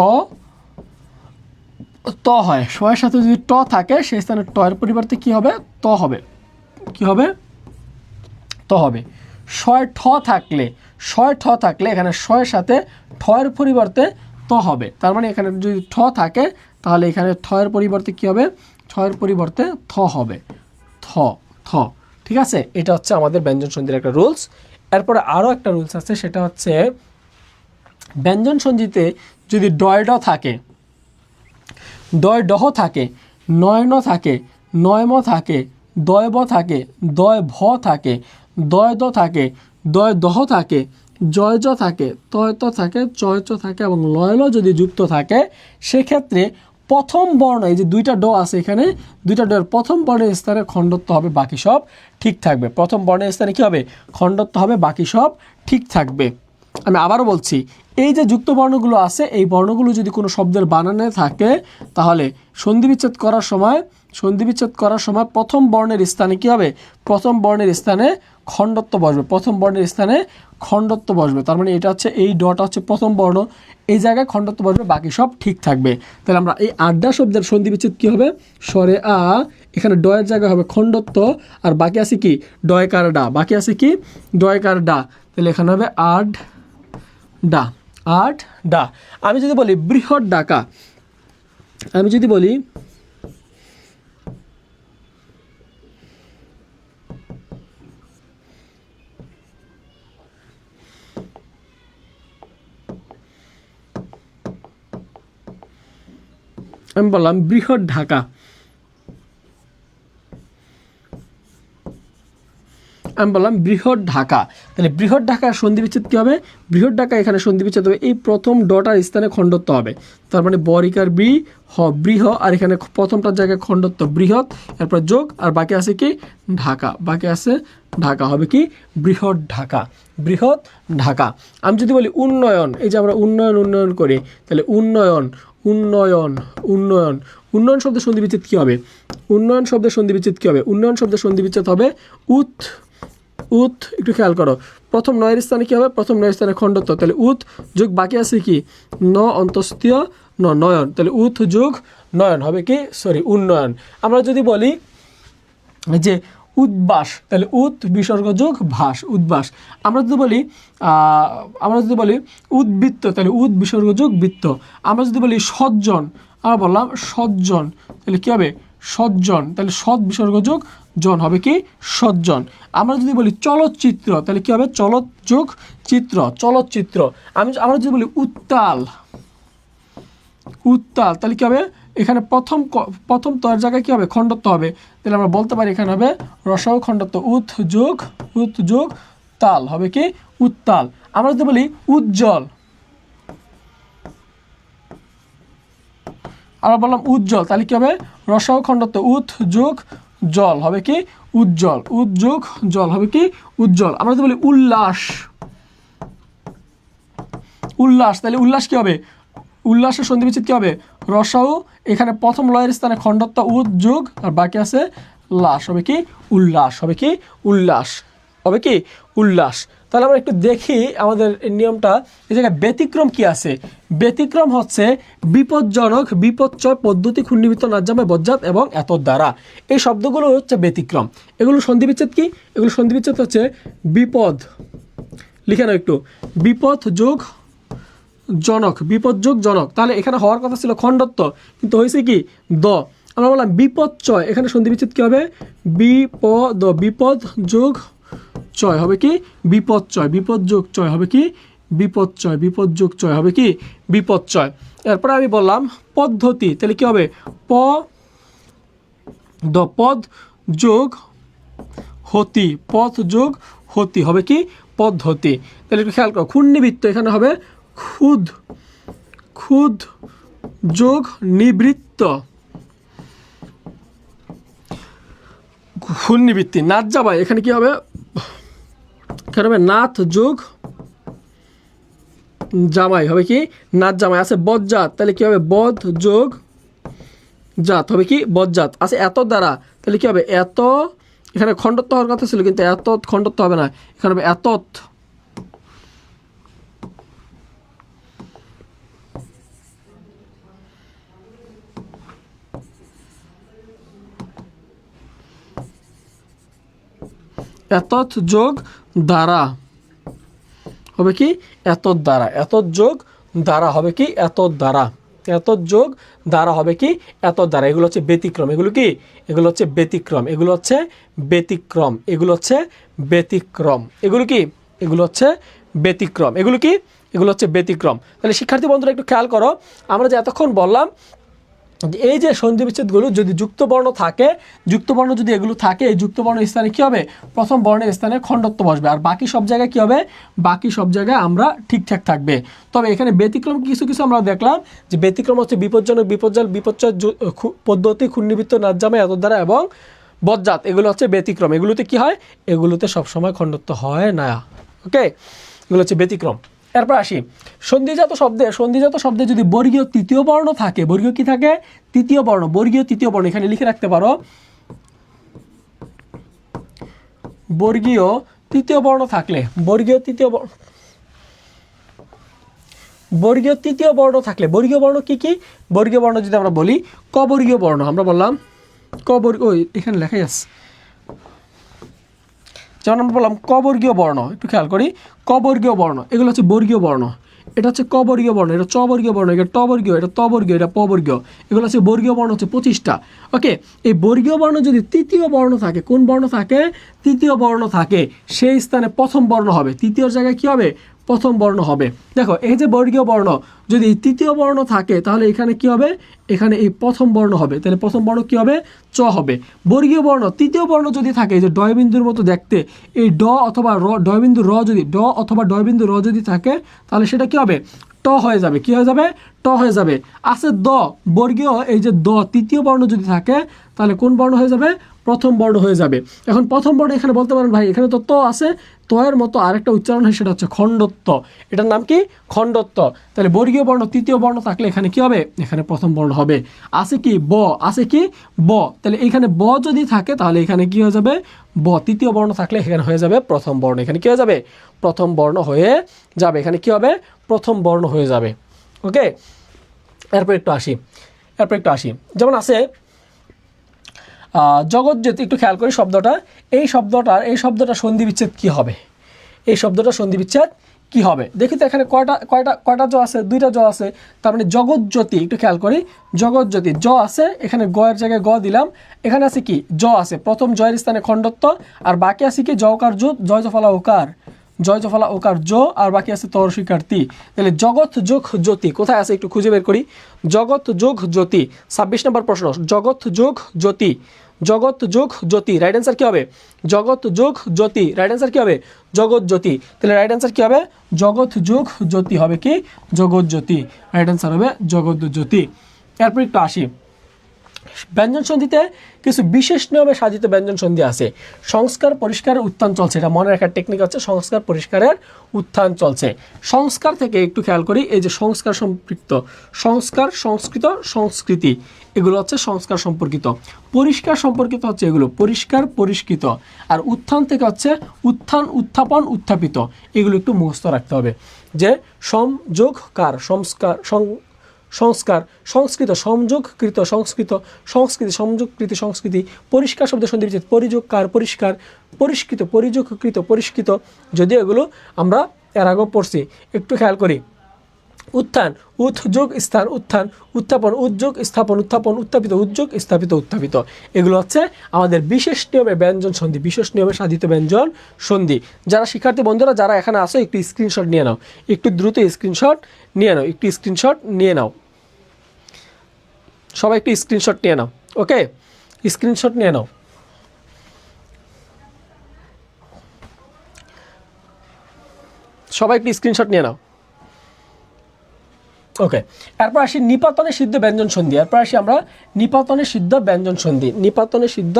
ত হয়। স এর সাথে যদি ট থাকে সেই স্থানে ট এর পরিবর্তে কি হবে? ত হবে। কি হবে? ত হবে। ঠ থাকলে এখানে স এর সাথে ঠ এর পরিবর্তে ত হবে। তার মানে এখানে যদি ঠ থাকে তাহলে এখানে ঠ এর পরিবর্তে কি হবে? ঠ এর পরিবর্তে থ হবে। থ। ঠিক আছে, এটা হচ্ছে আমাদের ব্যঞ্জন সন্ধির একটা রুলস। এরপরে আরও একটা রুলস আছে, সেটা হচ্ছে ব্যঞ্জন সন্ধিতে যদি ডয় ড থাকে, ডয় ডহ থাকে, নয় ন থাকে, নয় ম থাকে, দয় ব থাকে, দয় ভ থাকে, দয় দ থাকে, দয় দহ থাকে, জয় জ থাকে, তয় ত থাকে, চয় চ থাকে এবং লয় ল যদি যুক্ত থাকে, সেক্ষেত্রে প্রথম বর্ণ, এই যে দুইটা ড আছে এখানে, দুইটা ডের প্রথম বর্ণের স্থানে খণ্ডত্ব হবে, বাকি সব ঠিক থাকবে। প্রথম বর্ণের স্থানে কী হবে? খণ্ডত্ব হবে, বাকি সব ঠিক থাকবে। আমি আবারও বলছি, এই যে যুক্ত বর্ণগুলো আছে, এই বর্ণগুলো যদি কোনো শব্দের বানানে থাকে, তাহলে সন্ধিবিচ্ছেদ করার সময় প্রথম বর্ণের স্থানে কী হবে? প্রথম বর্ণের স্থানে খণ্ডত্ব বসবে, প্রথম বর্ণের স্থানে খণ্ডত্ব বসবে। তার মানে এটা হচ্ছে এই ডটা হচ্ছে প্রথম বর্ণ, এই জায়গায় খণ্ডত্ব বসবে, বাকি সব ঠিক থাকবে। তাহলে আমরা এই আড্ডা শব্দের সন্ধি বিচ্ছেদ কী হবে, স্বরে আ, এখানে ডয়ের জায়গায় হবে খণ্ডত্ব, আর বাকি আছে কি ডয়কার ডা, বাকি আছে কি ডয়কার ডা। তাহলে এখানে হবে আড ডা, আড ডা। আমি যদি বলি বৃহৎ ডাকা, আমি যদি বলি আমি বললাম বৃহৎ ঢাকা, আমি বললাম বৃহৎ ঢাকা। তাহলে বৃহৎ ঢাকার সন্ধি বিচ্ছেদ কী হবে, বৃহৎ ঢাকা এখানে সন্ধি বিচ্ছেদ হবে এই প্রথম ডটার স্থানে খণ্ডত্ব হবে। তার মানে বরিকার বি হ বৃহ, আর এখানে প্রথমটার জায়গায় খণ্ডত্ব বৃহৎ, এরপর যোগ, আর বাকি আছে কি ঢাকা, বাকি আছে ঢাকা, হবে কি বৃহৎ ঢাকা, বৃহৎ ঢাকা। আমি যদি বলি উন্নয়ন, এই যে আমরা উন্নয়ন উন্নয়ন করি, তাহলে উন্নয়ন উন্নয়ন উন্নয়ন, উন্নয়ন শব্দের সন্ধি বিচ্ছেদ কী হবে, উন্নয়ন শব্দের সন্ধি বিচ্ছেদ কী হবে, উন্নয়ন শব্দের সন্ধি বিচ্ছেদ হবে উৎ, উৎ। একটু খেয়াল করো, প্রথম নয়ের স্থানে কী হবে, প্রথম নয়ের স্থানে খণ্ডত্ব, তাহলে উৎ যোগ বাকি আছে কি ন অন্তস্থীয় ন, নয়ন, তাহলে উৎ যোগ নয়ন হবে কি উন্নয়ন। আমরা যদি বলি যে উদ্বাস, তাহলে উৎ বিসর্গ যোগ ভাস, উদ্বাস। আমরা যদি বলি উদ্বৃত্ত, তাহলে উৎ বিসর্গ যোগ বৃত্ত। আমরা যদি বলি সজ্জন, আমরা বললাম সজ্জন, তাহলে কী হবে সজ্জন, তাহলে সৎ বিসর্গ যোগ জন, হবে কি সজ্জন। আমরা যদি বলি চলচ্চিত্র, তাহলে কী হবে চলত যোগ চিত্র, চলচ্চিত্র। আমরা যদি বলি উত্তাল, উত্তাল, তাহলে কী হবে এখানে প্রথম তর জায়গায় কী হবে খণ্ডত্ব হবে, তাহলে আমরা বলতে পারি এখানে হবে রসও খণ্ডত্ব, উৎ যোগ তাল, হবে কি উত্তাল। আমরা যদি বলি উজ্জ্বল, আমরা বললাম উজ্জ্বল, তাহলে কী হবে রসও খণ্ডত্ব, উৎ যোগ জল, হবে কি উজ্জ্বল, উৎ যোগ জল, হবে কি উজ্জ্বল। আমরা যদি বলি উল্লাস, উল্লাস, তাহলে উল্লাস কী হবে, উল্লাসের সন্ধি বিচ্ছেদ কী হবে রসাও, এখানে প্রথম লয়ের স্থানে খণ্ডত্ব উৎ যোগ, আর বাকি আছে লাস, হবে কি উল্লাস, হবে কি উল্লাস, হবে কি উল্লাস। তাহলে আমরা একটু দেখি আমাদের নিয়মটা, এই জায়গায় ব্যতিক্রম কি আছে। ব্যতিক্রম হচ্ছে বিপজ্জনক, বিপর্যয়, পদ্ধতি, ক্ষুণ্ণিবৃত্ত, নাজ্জাময়, বজ্জাত এবং এতদ দ্বারা, এই শব্দগুলো হচ্ছে ব্যতিক্রম। এগুলো সন্ধি বিচ্ছেদ কি, এগুলো সন্ধি বিচ্ছেদ হচ্ছে বিপদ, লিখে নাও একটু, বিপদ যোগ জনক, বিপদ যোগ জনক। তাহলে এখানে হওয়ার কথা ছিল খণ্ডত্ব, কিন্তু হয়েছে কি দ। আমরা বললাম বিপদচয়, এখানে সন্ধি বিচ্ছেদ কী হবে বিপদ, বিপদ যোগ চয়, হবে কি বিপদচয়, বিপদ যোগ চয়, হবে কি বিপদচয়, বিপদ যোগ চয়, হবে কি বিপদচয়। এরপরে আমি বললাম পদ্ধতি, তাহলে কী হবে পদ যোগ হতি, পথ যোগ হতি, হবে কি পদ্ধতি। তাহলে একটু খেয়াল করো, ক্ষুণ্ণিবৃত্ত, এখানে হবে ক্ষুদ যোগ নিবৃত্ত, ক্ষুণ্ণিবৃত্তি। নাথজামাই, এখানে কি হবে নাথ যোগ জামাই, হবে কি নাথ জামাই। আছে বজ্জাত, তাহলে কি হবে বধ যোগ জাত, হবে কি বজ্জাত। আছে এত দ্বারা, তাহলে কি হবে এত, এখানে খণ্ডত্ব হওয়ার কথা ছিল কিন্তু এত খণ্ডত্ব হবে না, এখানে হবে এতৎ। এতৎ যোগ দ্বারা, হবে কি এতৎ দ্বারা, এতৎ যোগ দ্বারা, হবে কি এতৎ দ্বারা, এতৎ যোগ দ্বারা, হবে কি এতৎ দ্বারা। এগুলো হচ্ছে ব্যতিক্রম, এগুলো কি এগুলো হচ্ছে ব্যতিক্রম, এগুলো হচ্ছে ব্যতিক্রম, এগুলো হচ্ছে ব্যতিক্রম, এগুলো কি এগুলো হচ্ছে ব্যতিক্রম, এগুলো কি এগুলো হচ্ছে ব্যতিক্রম। তাহলে শিক্ষার্থী বন্ধুরা একটু খেয়াল করো, আমরা যে এতক্ষণ বললাম এই যে সন্ধি বিচ্ছেদগুলো যদি যুক্তবর্ণ থাকে, যুক্তবর্ণ যদি এগুলো থাকে, এই যুক্তবর্ণ স্থানে কী হবে প্রথম বর্ণের স্থানে খণ্ডত্ব বসবে, আর বাকি সব জায়গায় কী হবে বাকি সব জায়গায় আমরা ঠিকঠাক থাকবে। তবে এখানে ব্যতিক্রম কিছু কিছু আমরা দেখলাম যে ব্যতিক্রম হচ্ছে বিপজ্জনক, বিপজ্জল, বিপর্যয়, পদ্ধতি, ক্ষুণ্ণিবৃত্ত, নাথজামাই, এতদ দ্বারা এবং বজ্জাত, এগুলো হচ্ছে ব্যতিক্রম। এগুলোতে কি হয়, এগুলোতে সবসময় খণ্ডত্ব হয় না। ওকে, এগুলো হচ্ছে ব্যতিক্রম। এরপর আসি সন্ধিজাত শব্দে, সন্ধিজাত শব্দে যদি বর্গীয় তৃতীয় বর্ণ থাকে, বর্গীয় কি থাকে তৃতীয় বর্ণ, বর্গীয় তৃতীয় বর্ণ, এখানে লিখে রাখতে পারো বর্গীয় তৃতীয় বর্ণ থাকলে বর্গীয় তৃতীয় বর্ণ থাকলে বর্গীয় বর্ণ কি কি? বর্গীয় বর্ণ যদি আমরা বলি কবর্গীয় বর্ণ, আমরা বললাম এখানে লেখাই আছে, যেমন আমরা বললাম কবর্গীয় বর্ণ, একটু খেয়াল করি কবর্গীয় বর্ণ, এগুলো হচ্ছে বর্গীয় বর্ণ, এটা হচ্ছে কবর্গীয় বর্ণ, এটা চবর্গীয় বর্ণ, এটা টবর্গীয়, এটা তবর্গীয়, এটা পবর্গীয়, এগুলো হচ্ছে বর্গীয় বর্ণ হচ্ছে 25টা। ওকে, এই বর্গীয় বর্ণ যদি তৃতীয় বর্ণ থাকে, কোন বর্ণ থাকে? তৃতীয় বর্ণ থাকে, সেই স্থানে প্রথম বর্ণ হবে, তৃতীয়র জায়গায় কি হবে? প্রথম বর্ণ হবে। দেখো এই যে বর্গীয় বর্ণ যদি তৃতীয় বর্ণ থাকে তাহলে এখানে কি হবে? এখানে এই প্রথম বর্ণ হবে, তাহলে প্রথম বর্ণ কি হবে? চ হবে। বর্গীয় বর্ণ তৃতীয় বর্ণ যদি থাকে, এই যে ডয়বিন্দুর মতো দেখতে, এই ড অথবা র, ডয়বিন্দু র যদি ড অথবা ডয়বিন্দু র যদি থাকে তাহলে সেটা কি হবে? ট হয়ে যাবে। কি হয়ে যাবে? ট হয়ে যাবে। আছে দ, বর্গীয় এই যে দ তৃতীয় বর্ণ যদি থাকে তাহলে কোন বর্ণ হয়ে যাবে? প্রথম বর্ণ হয়ে যাবে। এখন প্রথম বর্ণ এখানে বলতে পারেন ভাই এখানে তো ত আছে, তয়ের মতো আরেকটা উচ্চারণ হয়, সেটা হচ্ছে খণ্ডত্ব। এটার নাম কি? খণ্ডত্ব। তাহলে বর্গীয় বর্ণ তৃতীয় বর্ণ থাকলে এখানে কি হবে? এখানে প্রথম বর্ণ হবে। আছে কি? ব। আছে কি? ব। তাহলে এখানে ব যদি থাকে তাহলে এখানে কি হয়ে যাবে? ব। তৃতীয় বর্ণ থাকলে এখানে হয়ে যাবে প্রথম বর্ণ। এখানে কি হয়ে যাবে? প্রথম বর্ণ হয়ে যাবে। এখানে কি হবে? প্রথম বর্ণ হয়ে যাবে। ওকে, এরপর একটু আসি। যেমন আছে জগৎজ্যোতি, একটু খেয়াল করি শব্দটা, এই শব্দটা সন্ধি বিচ্ছেদ কি হবে? এই শব্দটা সন্ধি বিচ্ছেদ কি হবে? দেখি তো এখানে কয়টা জ আছে? 2টা জ আছে, তার মানে জগৎজ্যোতি। একটু খেয়াল করি, জগৎজ্যোতি জ আছে, এখানে গয়ের জায়গায় গ দিলাম, এখানে আছে কি? জ আছে, প্রথম জয়ের স্থানে খণ্ডত্ব, আর বাকি আছে কি? জকার জুত, জয় জফলা ওকার, জয় জফলা ওকার জো, আর বাকি আছে তরসিকার তি। তাহলে জগৎ যোগ জ্যোতি কোথায় আছে? একটু খুঁজে বের করি। জগৎ যোগ জ্যোতি, 26 নম্বর প্রশ্ন। জগৎ যোগ জ্যোতি, জগৎ যোগ জ্যোতি, রাইট অ্যান্সার কি হবে? জগৎ যোগ জ্যোতি, রাইট অ্যান্সার কি হবে? জগৎ জ্যোতি। তাহলে রাইট অ্যান্সার কি হবে? জগৎ যোগ জ্যোতি হবে কি? জগৎ জ্যোতি, রাইট অ্যান্সার হবে জগৎ জ্যোতি। এরপর একটু আসি, ব্যঞ্জন সন্ধিতে কিছু বিশেষ নিয়মে সাধিত ব্যঞ্জন সন্ধি আছে। সংস্কার পরিষ্কারের উত্থান চলছে, এটা মনে রাখার টেকনিক হচ্ছে সংস্কার পরিষ্কারের উত্থান চলছে। সংস্কার থেকে একটু খেয়াল করি, এই যে সংস্কার সম্পৃক্ত, সংস্কার, সংস্কৃত, সংস্কৃতি, এগুলো হচ্ছে সংস্কার সম্পর্কিত। পরিষ্কার সম্পর্কিত হচ্ছে এগুলো পরিষ্কার, পরিষ্কৃত। আর উত্থান থেকে হচ্ছে উত্থান, উত্থাপন, উত্থাপিত। এগুলো একটু মুখস্থ রাখতে হবে, যে সংযোগকার, সংস্কার, সংস্কৃত, সংযোগকৃত, সংস্কৃত, সংস্কৃতি, সংযোগকৃত, সংস্কৃতি। পরিষ্কার শব্দ সন্ধি বিচ্ছেদ, পরিযোগকার, পরিষ্কার, পরিষ্কৃত, পরিযোগকৃত, পরিষ্কৃত। যদিও এগুলো আমরা এর আগেও পড়ছি, একটু খেয়াল করি। উত্থান, উৎযোগ স্থান, উত্থান, উত্থাপন, উদ্যোগ স্থাপন, উত্থাপন, উত্থাপিত, উদ্যোগ স্থাপিত, উত্থাপিত। এগুলো হচ্ছে আমাদের বিশেষ নিয়মে ব্যঞ্জন সন্ধি, বিশেষ নিয়মে সাধিত ব্যঞ্জন সন্ধি। যারা শিক্ষার্থী বন্ধুরা যারা এখানে আসো, একটু স্ক্রিনশট নিয়ে নাও, একটু দ্রুত স্ক্রিনশট নিয়ে নাও, একটু স্ক্রিনশট নিয়ে নাও, সবাই একটু স্ক্রিনশট নিয়ে নাও। ওকে, স্ক্রিনশট নিয়ে নাও। সবাই একটু স্ক্রিনশট নিয়ে নাও। ওকে, এরপর আসি নিপাতনে সিদ্ধ ব্যঞ্জন সন্ধি। এরপর আসি আমরা নিপাতনে সিদ্ধ ব্যঞ্জন সন্ধি, নিপাতনে সিদ্ধ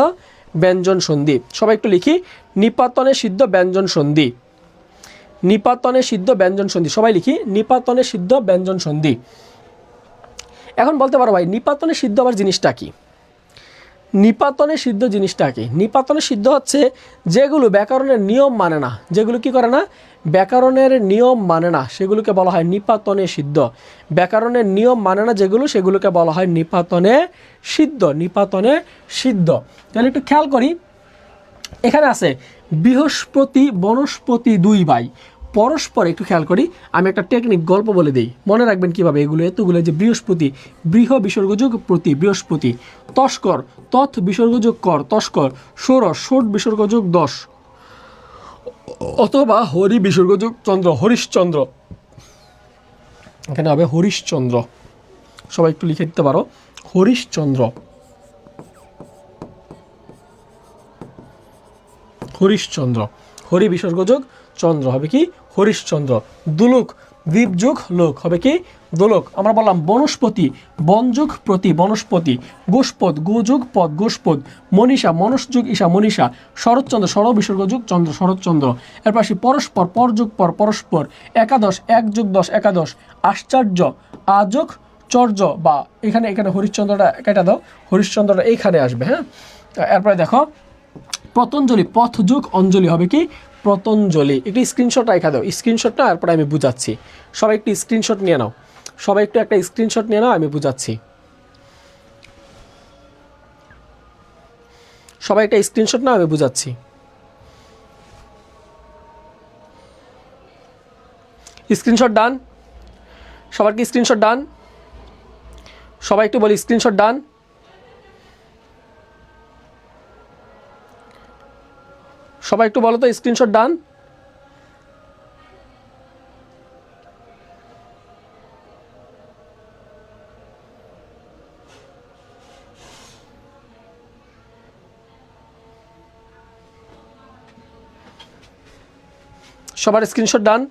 ব্যঞ্জন সন্ধি। সবাই একটু লিখি, নিপাতনে সিদ্ধ ব্যঞ্জন সন্ধি, নিপাতনে সিদ্ধ ব্যঞ্জন সন্ধি। সবাই লিখি, নিপাতনে সিদ্ধ ব্যঞ্জন সন্ধি। এখন বলতে পারো ভাই নিপাতনে সিদ্ধ আবার জিনিসটা কি? নিপাতনে সিদ্ধ জিনিসটা কি? নিপাতনে সিদ্ধ হচ্ছে যেগুলো ব্যাকরণের নিয়ম মানে না, যেগুলো কি করে না? ব্যাকরণের নিয়ম মানে না, সেগুলোকে বলা হয় নিপাতনে সিদ্ধ। ব্যাকরণের নিয়ম মানে না যেগুলো, সেগুলোকে বলা হয় নিপাতনে সিদ্ধ, নিপাতনে সিদ্ধ। তাহলে একটু খেয়াল করি, এখানে আছে বৃহস্পতি বনস্পতি 2 ভাই পরস্পর। একটু খেয়াল করি, আমি একটা টেকনিক গল্প বলে দিই, মনে রাখবেন কিভাবে এগুলো, এতগুলো। যে বৃহস্পতি, বৃহ বিসর্গযোগ প্রতি, বৃহস্পতি। তস্কর, তৎ বিসর্গযোগ কর, তস্কর। ষোড়শ, ষোট বিসর্গযোগ 10, অথবা হরি বিসর্গযোগ চন্দ্র, হরিশচন্দ্র। এখানে হবে হরিশচন্দ্র। সবাই একটু লিখে দিতে পারো, হরিশচন্দ্র, হরিশচন্দ্র। হরি বিসর্গযোগ চন্দ্র হবে কি? হরিশচন্দ্র। দুলোক, দ্বীপযোগ লোক হবে কি? দোলক। আমরা বললাম বনস্পতি, বনযোগ প্রতি, বনস্পতি। গোষ্পদ, গোযোগ পদ, গোষ্পদ। মনীষা, মনসযোগ ঈশা, মনীষা। শরৎচন্দ্র, শর বিসর্গযোগ চন্দ্র, শরৎচন্দ্র। এরপর আসি পরস্পর, পরযোগ পর, পরস্পর। একাদশ, 1+10, একাদশ। আশ্চর্য, আযোগ চর্য, বা এখানে হরিশ্চন্দ্রটা কেটে দাও, হরিশ্চন্দ্রটা এইখানে আসবে। হ্যাঁ, এরপরে দেখো পতঞ্জলি, পথ যোগ অঞ্জলি হবে কি? পতঞ্জলি। একটু স্ক্রিনশট রেখে দাও, স্ক্রিনশটটা তারপরে আমি বুঝাচ্ছি। সবাই একটু স্ক্রিনশট নিয়ে নাও, সবাই একটু একটা স্ক্রিনশট নিয়ে নাও, আমি বুঝাচ্ছি। সবাই একটা স্ক্রিনশট নাও, আমি বুঝাচ্ছি। স্ক্রিনশট ডান? সবার কি স্ক্রিনশট ডান? সবাই একটু বলি স্ক্রিনশট ডান? সবাই একটু বলো তো স্ক্রিনশট ডান? সবার স্ক্রিনশট ডান?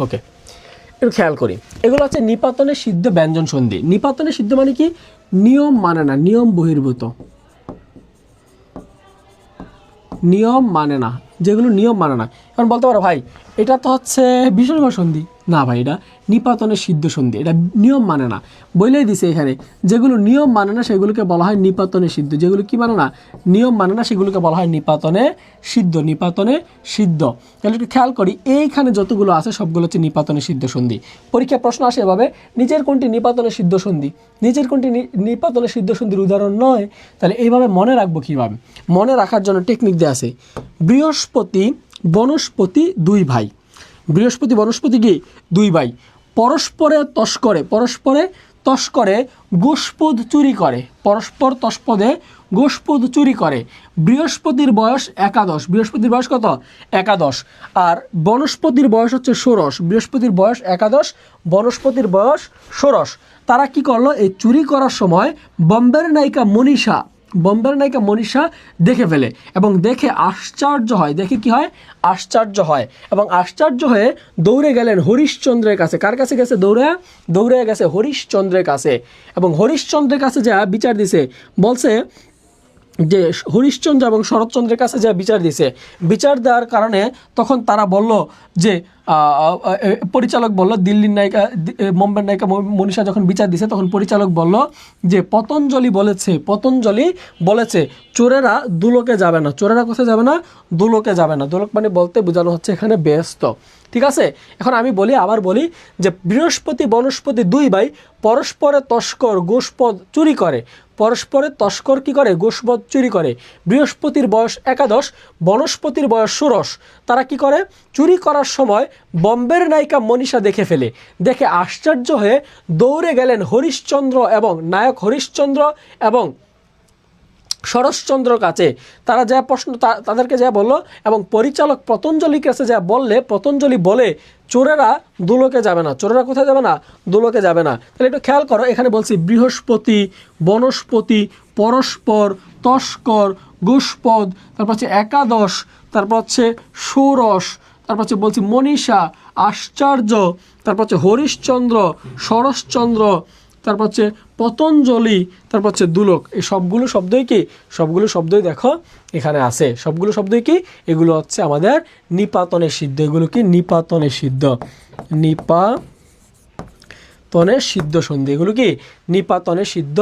ওকে, একটু খেয়াল করি। এগুলো হচ্ছে নিপাতনে সিদ্ধ ব্যঞ্জন সন্ধি। নিপাতনে সিদ্ধ মানে কি? নিয়ম মানে না, নিয়ম বহির্ভূত, নিয়ম মানে না, যেগুলো নিয়ম মানে না। এখন বলতে পারো ভাই এটা তো হচ্ছে বিসর্গ সন্ধি। না ভাই, এটা নিপাতনের সিদ্ধ সন্ধি, এটা নিয়ম মানে না। বলেই দিছে এখানে, যেগুলো নিয়ম মানে না সেগুলোকে বলা হয় নিপাতনে সিদ্ধ, যেগুলো কি মানে না, নিয়ম মানে না, সেগুলোকে বলা হয় নিপাতনে সিদ্ধ। নিপাতনে সিদ্ধ। তাহলে একটু খেয়াল করি, এইখানে যতগুলো আছে সবগুলো হচ্ছে নিপাতনে সিদ্ধ সন্ধি। পরীক্ষায় প্রশ্ন আসে এভাবে, নিচের কোনটি নিপাতনে সিদ্ধ সন্ধি? নিচের কোনটি নিপাতনে সিদ্ধ সন্ধির উদাহরণ নয়? তাহলে এইভাবে মনে রাখবো কীভাবে? মনে রাখার জন্য টেকনিক দেওয়া আছে। বৃহস্পতি বনস্পতি দুই ভাই, বৃহস্পতি বনস্পতি কি দুই ভাই, পরস্পরে তস্করে, পরস্পরে তস্করে গোষ্পদ চুরি করে, পরস্পর তস্পদে গোষ্পদ চুরি করে। বৃহস্পতির বয়স 11, বৃহস্পতির বয়স কত? 11। আর বনস্পতির বয়স হচ্ছে 16। বৃহস্পতির বয়স 11, বনস্পতির বয়স 16। তারা কি করলো? এই চুরি করার সময় বোম্বের নায়িকা মনীষা, বোম্বের নায়িকা মনীষা দেখে ফেলে এবং দেখে আশ্চর্য হয়। দেখে কি হয়? আশ্চর্য হয়। এবং আশ্চর্য হয়ে দৌড়ে গেলেন হরিশ্চন্দ্রের কাছে। কার কাছে গেছে? দৌড়ে গেছে হরিশ্চন্দ্রের কাছে। এবং হরিশ্চন্দ্রের কাছে যা বিচার দিছে, বলছে যে হরিশ্চন্দ্র এবং শরৎচন্দ্রের কাছে যা বিচার দিছে, বিচার দেওয়ার কারণে তখন তারা বলল যে পরিচালক বলল, দিল্লির নায়িকা বোম্বের নায়িকা মনীষা যখন বিচার দিছে তখন পরিচালক বলল যে পতঞ্জলি বলেছে চোরেরা দুলোকে যাবে না। চোরেরা কোথায় যাবে না? দুলোকে যাবে না। দুলোক মানে বলতে বোঝানো হচ্ছে এখানে ব্যস্ত। ঠিক আছে, এখন আমি বলি, আবার বলি যে বৃহস্পতি বনস্পতি দুই ভাই পরস্পরে তস্কর গোষ্পদ চুরি করে। পরস্পরে তস্কর কি করে? গোষ্পদ চুরি করে। বৃহস্পতির বয়স 11, বনস্পতির বয়স 16। তারা কি করে? চুরি করার সময় বোম্বের নায়িকা মনীষা দেখে ফেলে। দেখে আশ্চর্য হয়ে দৌড়ে গেলেন হরিশ্চন্দ্র এবং নায়ক হরিশ্চন্দ্র এবং শরৎচন্দ্র কাছে। তারা যা প্রশ্ন তাদেরকে যা বলল এবং পরিচালক পতঞ্জলির কাছে যা বললে, পতঞ্জলি বলে চোরেরা দুলোকে যাবে না। চোরেরা কোথায় যাবে না? দুলোকে যাবে না। তাহলে একটু খেয়াল করো, এখানে বলছি বৃহস্পতি বনস্পতি পরস্পর তস্কর গোষ্পদ, তারপর হচ্ছে 11, তারপর হচ্ছে ষোড়শ, তারপর হচ্ছে বলছি মনীষা, আশ্চর্য, তারপর হচ্ছে হরিশ্চন্দ্র, শরৎচন্দ্র, তারপর হচ্ছে পতঞ্জলি, তারপর হচ্ছে দুলোক। এই সবগুলো শব্দই কি? সবগুলো শব্দই দেখো এখানে আছে। সবগুলো শব্দই কি? এগুলো হচ্ছে আমাদের নিপাতনে সিদ্ধ। এগুলো কি? নিপাতনে সিদ্ধ, নিপাতনে সিদ্ধ সন্ধি। এগুলো কি? নিপাতনে সিদ্ধ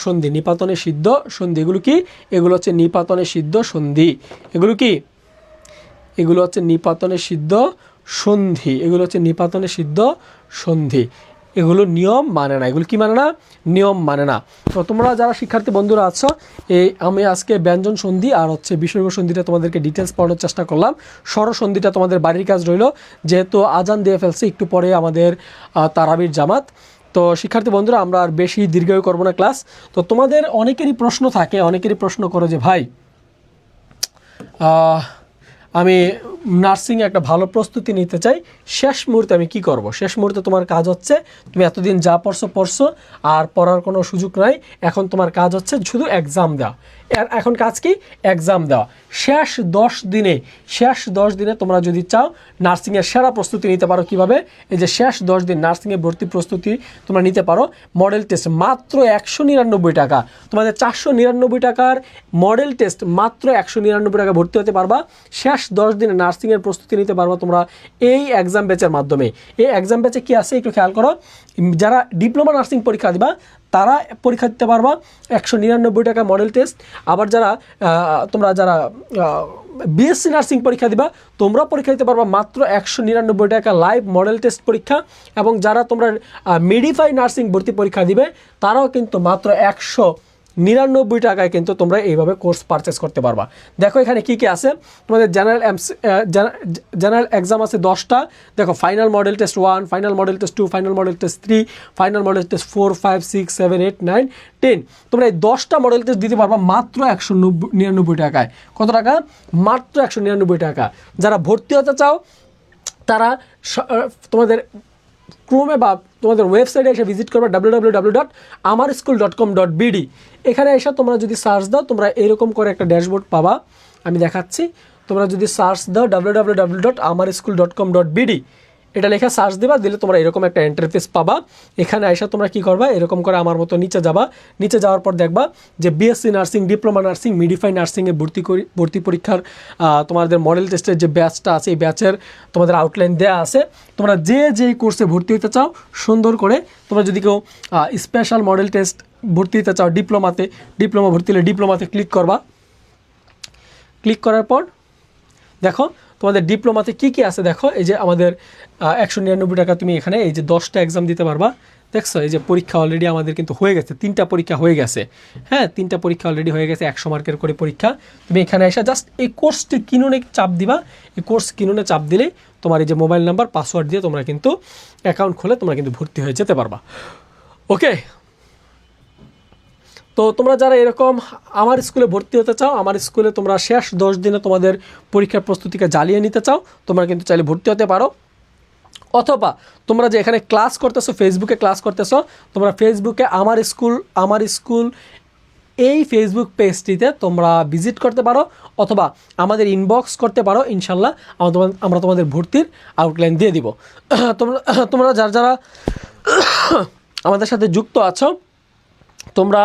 সন্ধি, নিপাতনে সিদ্ধ সন্ধি। এগুলো কি? এগুলো হচ্ছে নিপাতনে সিদ্ধ সন্ধি। এগুলো কি? এগুলো হচ্ছে নিপাতনে সিদ্ধ সন্ধি। এগুলো হচ্ছে নিপাতনে সিদ্ধ সন্ধি। এগুলো নিয়ম মানে না। এগুলো কি মানে না? নিয়ম মানে না। তো তোমরা যারা শিক্ষার্থী বন্ধুরা আছো, আমি আজকে ব্যঞ্জন সন্ধি আর হচ্ছে বিসর্গ সন্ধিটা তোমাদেরকে ডিটেলস পড়ানোর চেষ্টা করলাম। স্বর সন্ধিটা তোমাদের বাড়ির কাজ রইল, যেহেতু আজান দিয়ে ফেলছে, একটু পরে আমাদের তারাবির জামাত। তো শিক্ষার্থী বন্ধুরা, আমরা আর বেশি দীর্ঘায়ু করবো না ক্লাস। তো তোমাদের অনেকেরই প্রশ্ন থাকে, অনেকেরই প্রশ্ন করো যে ভাই আমি নার্সিংয়ে একটা ভালো প্রস্তুতি নিতে চাই, শেষ মুহূর্তে আমি কি করব? শেষ মুহূর্তে তোমার কাজ হচ্ছে, তুমি এতদিন যা পড়ছো আর পড়ার কোনো সুযোগ নাই, এখন তোমার কাজ হচ্ছে শুধু এক্সাম দেওয়া। এখন কাজ কি? এক্সাম দেওয়া। শেষ 10 দিনে তোমরা যদি চাও নার্সিংয়ের সেরা প্রস্তুতি নিতে পারো। কিভাবে? এই যে শেষ 10 দিন নার্সিংয়ে ভর্তি প্রস্তুতি তোমরা নিতে পারো। মডেল টেস্ট মাত্র 199 টাকা, তোমাদের 499 টাকার মডেল টেস্ট মাত্র 199 টাকা ভর্তি হতে পারবা। শেষ 10 দিনে নার্সিংয়ের প্রস্তুতি নিতে পারবা তোমরা এই এক্সাম ব্যাচের মাধ্যমে। এই এক্সাম ব্যাচে কি আছে একটু খেয়াল করো। যারা ডিপ্লোমা নার্সিং পরীক্ষা দিবা তারা পরীক্ষা দিতে পারবা 199 টাকা মডেল টেস্ট। আবার তোমরা যারা বিএসসি নার্সিং পরীক্ষা দিবা তোমরা পরীক্ষা দিতে পারবা মাত্র 199 টাকা লাইভ মডেল টেস্ট পরীক্ষা। এবং যারা তোমরা মেডিফাই নার্সিং ভর্তি পরীক্ষা দিবে তারাও কিন্তু মাত্র 199 টাকায় কিন্তু তোমরা এইভাবে কোর্স পারচেস করতে পারবা। দেখো এখানে কি কি আছে, তোমাদের জেনারেল এক্সাম আছে 10টা। দেখো final model test 1, final model test 2, final model test 3, final model test 4, 5, 6, 7, 8, 9, 10। তোমরা এই 10টা মডেল টেস্ট দিতে পারবা মাত্র 199 টাকায়। কত টাকা? মাত্র 199 টাকা। যারা ভর্তি হতে চাও তারা তোমাদের ক্রোমে বা তোমাদের ওয়েবসাইটে এসে ভিজিট করবে www.amarschool.com.bd। এখানে এসে তোমরা যদি সার্চ দাও তোমরা এরকম করে একটা ড্যাশবোর্ড পাবা, আমি দেখাচ্ছি। তোমরা যদি সার্চ দাও www.amarschool.com.bd, এটা লেখা সার্চ দিবা, দিলে তোমরা এরকম একটা ইন্টারফেস পাবা। এখানে এসে তোমরা কি করবা, এরকম করে আমার মতো নিচে যাবা। নিচে যাওয়ার পর দেখবা যে বিএসসি নার্সিং, ডিপ্লোমা নার্সিং, মিডিফাই নার্সিংয়ে ভর্তি পরীক্ষার তোমাদের মডেল টেস্টের যে ব্যাচটা আছে এই ব্যাচের তোমাদের আউটলাইন দেওয়া আছে। তোমরা যেই কোর্সে ভর্তি হতে চাও সুন্দর করে, তোমরা যদি কেউ স্পেশাল মডেল টেস্ট ভর্তি হতে চাও ডিপ্লোমা ভর্তি হলে ডিপ্লোমাতে ক্লিক করবা। ক্লিক করার পর দেখো তোমাদের ডিপ্লোমাতে কি কি আছে। দেখো এই যে আমাদের 199 টাকা তুমি এখানে এই যে 10টা এক্সাম দিতে পারবা। দেখছো এই যে পরীক্ষা অলরেডি আমাদের কিন্তু হয়ে গেছে, 3টা পরীক্ষা হয়ে গেছে। হ্যাঁ, 3টা পরীক্ষা অলরেডি হয়ে গেছে, 100 মার্কের করে পরীক্ষা। তুমি এখানে এসে জাস্ট এই কোর্সটি কিনুনে চাপ দিবা। এই কোর্স কিনুনে চাপ দিলে তোমার এই যে মোবাইল নাম্বার পাসওয়ার্ড দিয়ে তোমরা কিন্তু অ্যাকাউন্ট খুলে তোমরা কিন্তু ভর্তি হয়ে যেতে পারবা। ওকে, তো তোমরা যারা এরকম আমার স্কুলে ভর্তি হতে চাও, আমার স্কুলে তোমরা শেষ 10 দিনে তোমাদের পরীক্ষার প্রস্তুতিকে জ্বালিয়ে নিতে চাও, তোমরা কিন্তু চাইলে ভর্তি হতে পারো। অথবা তোমরা যে এখানে ক্লাস করতেছো, ফেসবুকে ক্লাস করতেছো, তোমরা ফেসবুকে আমার স্কুল এই ফেসবুক পেজটিতে তোমরা ভিজিট করতে পারো, অথবা আমাদের ইনবক্স করতে পারো। ইনশাল্লাহ আমরা তোমাদের ভর্তির আউটলাইন দিয়ে দিব। তোমরা যারা আমাদের সাথে যুক্ত আছো তোমরা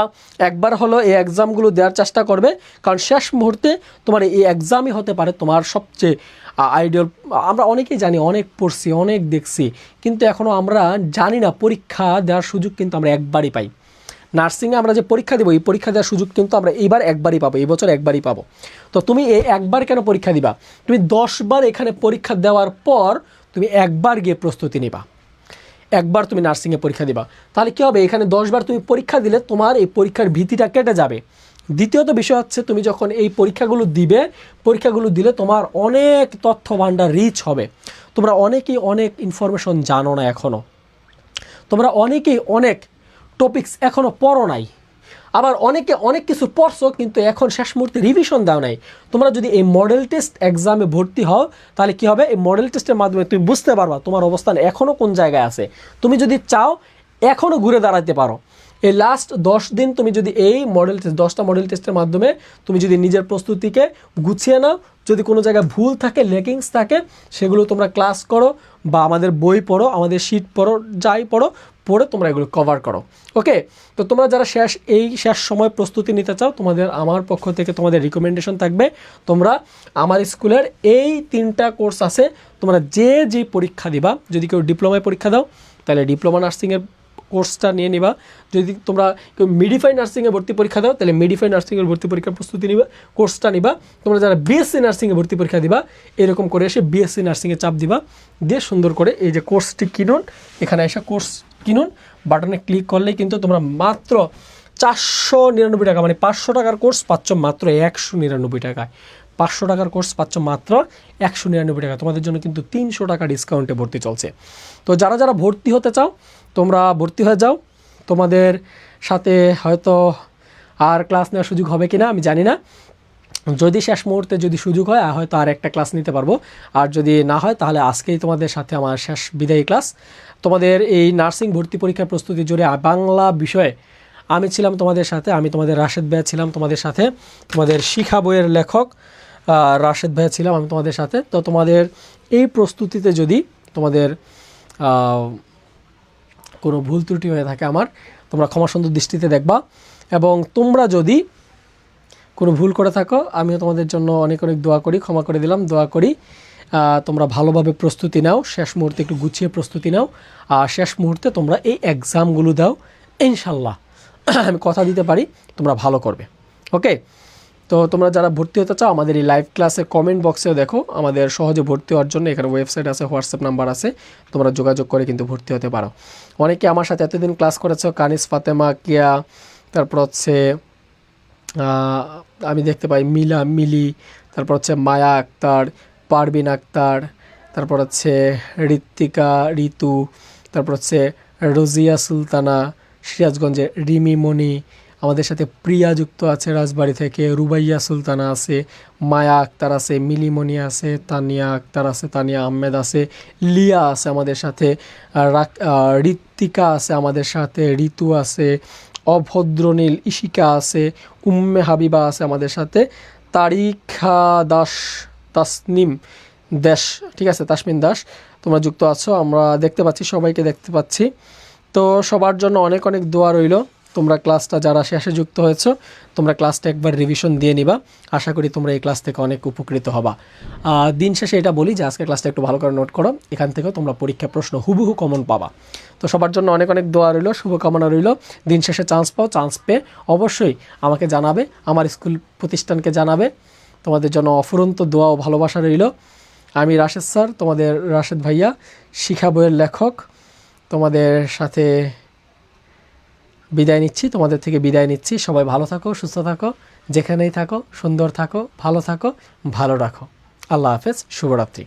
একবার হলো এই এক্সামগুলো দেওয়ার চেষ্টা করবে, কারণ শেষ মুহূর্তে তোমার এই এক্সামই হতে পারে তোমার সবচেয়ে আইডিয়াল। আমরা অনেকেই জানি, অনেক পড়ছি, অনেক দেখছি, কিন্তু এখনও আমরা জানি না পরীক্ষা দেওয়ার সুযোগ কিন্তু আমরা একবারই পাই। নার্সিংয়ে আমরা যে পরীক্ষা দেবো এই পরীক্ষা দেওয়ার সুযোগ কিন্তু আমরা এইবার একবারই পাবো, এই বছর একবারই পাবো। তো তুমি এই একবার কেন পরীক্ষা দিবা? তুমি 10 বার এখানে পরীক্ষা দেওয়ার পর তুমি একবার গিয়ে প্রস্তুতি নিবা, একবার তুমি নার্সিংয়ে পরীক্ষা দিবা। তাহলে কী হবে, এখানে 10 বার তুমি পরীক্ষা দিলে তোমার এই পরীক্ষার ভীতিটা কেটে যাবে। দ্বিতীয়ত বিষয় হচ্ছে তুমি যখন এই পরীক্ষাগুলো দিলে তোমার অনেক তথ্য ভাণ্ডার রিচ হবে। তোমরা অনেকেই অনেক ইনফরমেশন জানো না এখনও, তোমরা অনেকেই অনেক টপিকস এখনও পড়ো নাই, আবার অনেকে অনেক কিছু পড়ছো কিন্তু এখন শেষ মুহূর্তে রিভিশন দাও নাই। তোমরা যদি এই মডেল টেস্ট এক্সামে ভর্তি হও তাহলে কী হবে, এই মডেল টেস্টের মাধ্যমে তুমি বুঝতে পারবা তোমার অবস্থান এখনও কোন জায়গায় আছে। তুমি যদি চাও এখনও ঘুরে দাঁড়াতে পারো। এই লাস্ট 10 দিন তুমি যদি এই মডেল টেস্ট 10টা মডেল টেস্টের মাধ্যমে তুমি যদি নিজের প্রস্তুতিকে গুছিয়ে নাও, যদি কোনো জায়গায় ভুল থাকে, লেকিংস থাকে, সেগুলো তোমরা ক্লাস করো বা আমাদের বই পড়ো, আমাদের শিট পড়ো, যাই পড়ে তোমরা এগুলো কভার করো। ওকে, তো তোমরা যারা শেষ সময় প্রস্তুতি নিতে চাও, তোমাদের আমার পক্ষ থেকে তোমাদের রিকমেন্ডেশন থাকবে তোমরা আমার স্কুলের এই 3টা কোর্স আছে, তোমরা যে পরীক্ষা দিবা, যদি কেউ ডিপ্লোমায় পরীক্ষা দাও তাহলে ডিপ্লোমা নার্সিংয়ের কোর্সটা নিয়ে নিবা, যদি তোমরা কেউ মিডিফাই নার্সিংয়ে ভর্তি পরীক্ষা দাও তাহলে মিডিফাই নার্সিংয়ের ভর্তি পরীক্ষার প্রস্তুতি নিবা, কোর্সটা নিবা। তোমরা যারা বিএসসি নার্সিংয়ে ভর্তি পরীক্ষা দিবা এরকম করে এসে বিএসসি নার্সিংয়ে চাপ দিবা, দিয়ে সুন্দর করে এই যে কোর্সটি কিনুন, এখানে এসে কোর্স কিনুন বাটনে ক্লিক করলেই কিন্তু তোমরা মাত্র 499 টাকা, মানে 500 টাকার কোর্স পাচ্ছ মাত্র 199 টাকায়। 500 টাকার কোর্স পাচ্ছ মাত্র 199 টাকা। তোমাদের জন্য কিন্তু 300 টাকা ডিসকাউন্টে ভর্তি চলছে। তো যারা ভর্তি হতে চাও তোমরা ভর্তি হয়ে যাও। তোমাদের সাথে হয়তো আর ক্লাস নেওয়ার সুযোগ হবে কিনা আমি জানি না, যদি শেষ মুহূর্তে যদি সুযোগ হয় হয়তো আর একটা ক্লাস নিতে পারবো, আর যদি না হয় তাহলে আজকেই তোমাদের সাথে আমার শেষ বিদায়ী ক্লাস। তোমাদের এই নার্সিং ভর্তি পরীক্ষার প্রস্তুতি জুড়ে বাংলা বিষয়ে আমি ছিলাম তোমাদের সাথে, আমি তোমাদের রাশেদ ভাইয়া ছিলাম তোমাদের সাথে, তোমাদের শিখা বইয়ের লেখক রাশেদ ভাইয়া ছিলাম আমি তোমাদের সাথে। তো তোমাদের এই প্রস্তুতিতে যদি তোমাদের কোনো ভুল ত্রুটি হয়ে থাকে তোমরা ক্ষমা সুন্দর দৃষ্টিতে দেখবা, এবং তোমরা যদি কোনো ভুল করে থাকো আমিও তোমাদের জন্য অনেক দোয়া করি, ক্ষমা করে দিলাম, দোয়া করি তোমরা ভালোভাবে প্রস্তুতি নাও, শেষ মুহূর্তে একটু গুছিয়ে প্রস্তুতি নাও, আর শেষ মুহূর্তে তোমরা এই এক্সামগুলো দাও ইনশাল্লাহ। আমি কথা দিতে পারি তোমরা ভালো করবে। ওকে, তো তোমরা যারা ভর্তি হতে চাও আমাদের এই লাইভ ক্লাসে কমেন্ট বক্সেও দেখো, আমাদের সহজে ভর্তি হওয়ার জন্য এখানে ওয়েবসাইট আছে, হোয়াটসঅ্যাপ নাম্বার আছে, তোমরা যোগাযোগ করে কিন্তু ভর্তি হতে পারো। অনেকে আমার সাথে এতদিন ক্লাস করেছো, কানিস, ফাতেমা, কিয়া, তারপর হচ্ছে আমি দেখতে পাই মিলি, তারপর হচ্ছে মায়া আক্তার, পারবিন আক্তার, তারপর হচ্ছে ঋত্বিকা, ঋতু, তারপর হচ্ছে রোজিয়া সুলতানা, সিরাজগঞ্জে রিমি মণি, আমাদের সাথে প্রিয়া যুক্ত আছে রাজবাড়ি থেকে, রুবাইয়া সুলতানা আছে, মায়া আক্তার আছে, মিলিমণি আছে, তানিয়া আক্তার আছে, তানিয়া আহমেদ আছে, লিয়া আছে আমাদের সাথে, ঋত্বিকা আছে আমাদের সাথে, ঋতু আছে, অভদ্রনীল, ইশিকা আছে, উম্মে হাবিবা আছে আমাদের সাথে, তারিখা দাস, তাসনিম দাস, ঠিক আছে, তাসমিন দাস, তোমরা যুক্ত আছো, আমরা দেখতে পাচ্ছি, সবাইকে দেখতে পাচ্ছি। তো সবার জন্য অনেক অনেক দোয়া রইল। তোমরা ক্লাসটা যারা শেষে যুক্ত হয়েছো তোমরা ক্লাসটা একবার রিভিশন দিয়ে নিবা, আশা করি তোমরা এই ক্লাস থেকে অনেক উপকৃত হবা। দিন শেষে এটা বলি যে আজকে ক্লাসটা একটু ভালো করে নোট করো, এখান থেকেও তোমরা পরীক্ষা প্রশ্ন হুবহু কমন পাবা। তো সবার জন্য অনেক অনেক দোয়া রইল, শুভকামনা রইল। দিন শেষে চান্স পাও, চান্স পেয়ে অবশ্যই আমাকে জানাবে, আমার স্কুল প্রতিষ্ঠানকে জানাবে। তোমাদের জন্য অফুরন্ত দোয়া ও ভালোবাসা রইল। আমি রাশেদ স্যার, তোমাদের রাশেদ ভাইয়া, শিখা বইয়ের লেখক, তোমাদের সাথে বিদায় নিচ্ছি, তোমাদের থেকে বিদায় নিচ্ছি। সবাই ভালো থাকো, সুস্থ থাকো, যেখানেই থাকো সুন্দর থাকো, ভালো থাকো, ভালো রাখো। আল্লাহ হাফেজ, শুভরাত্রি।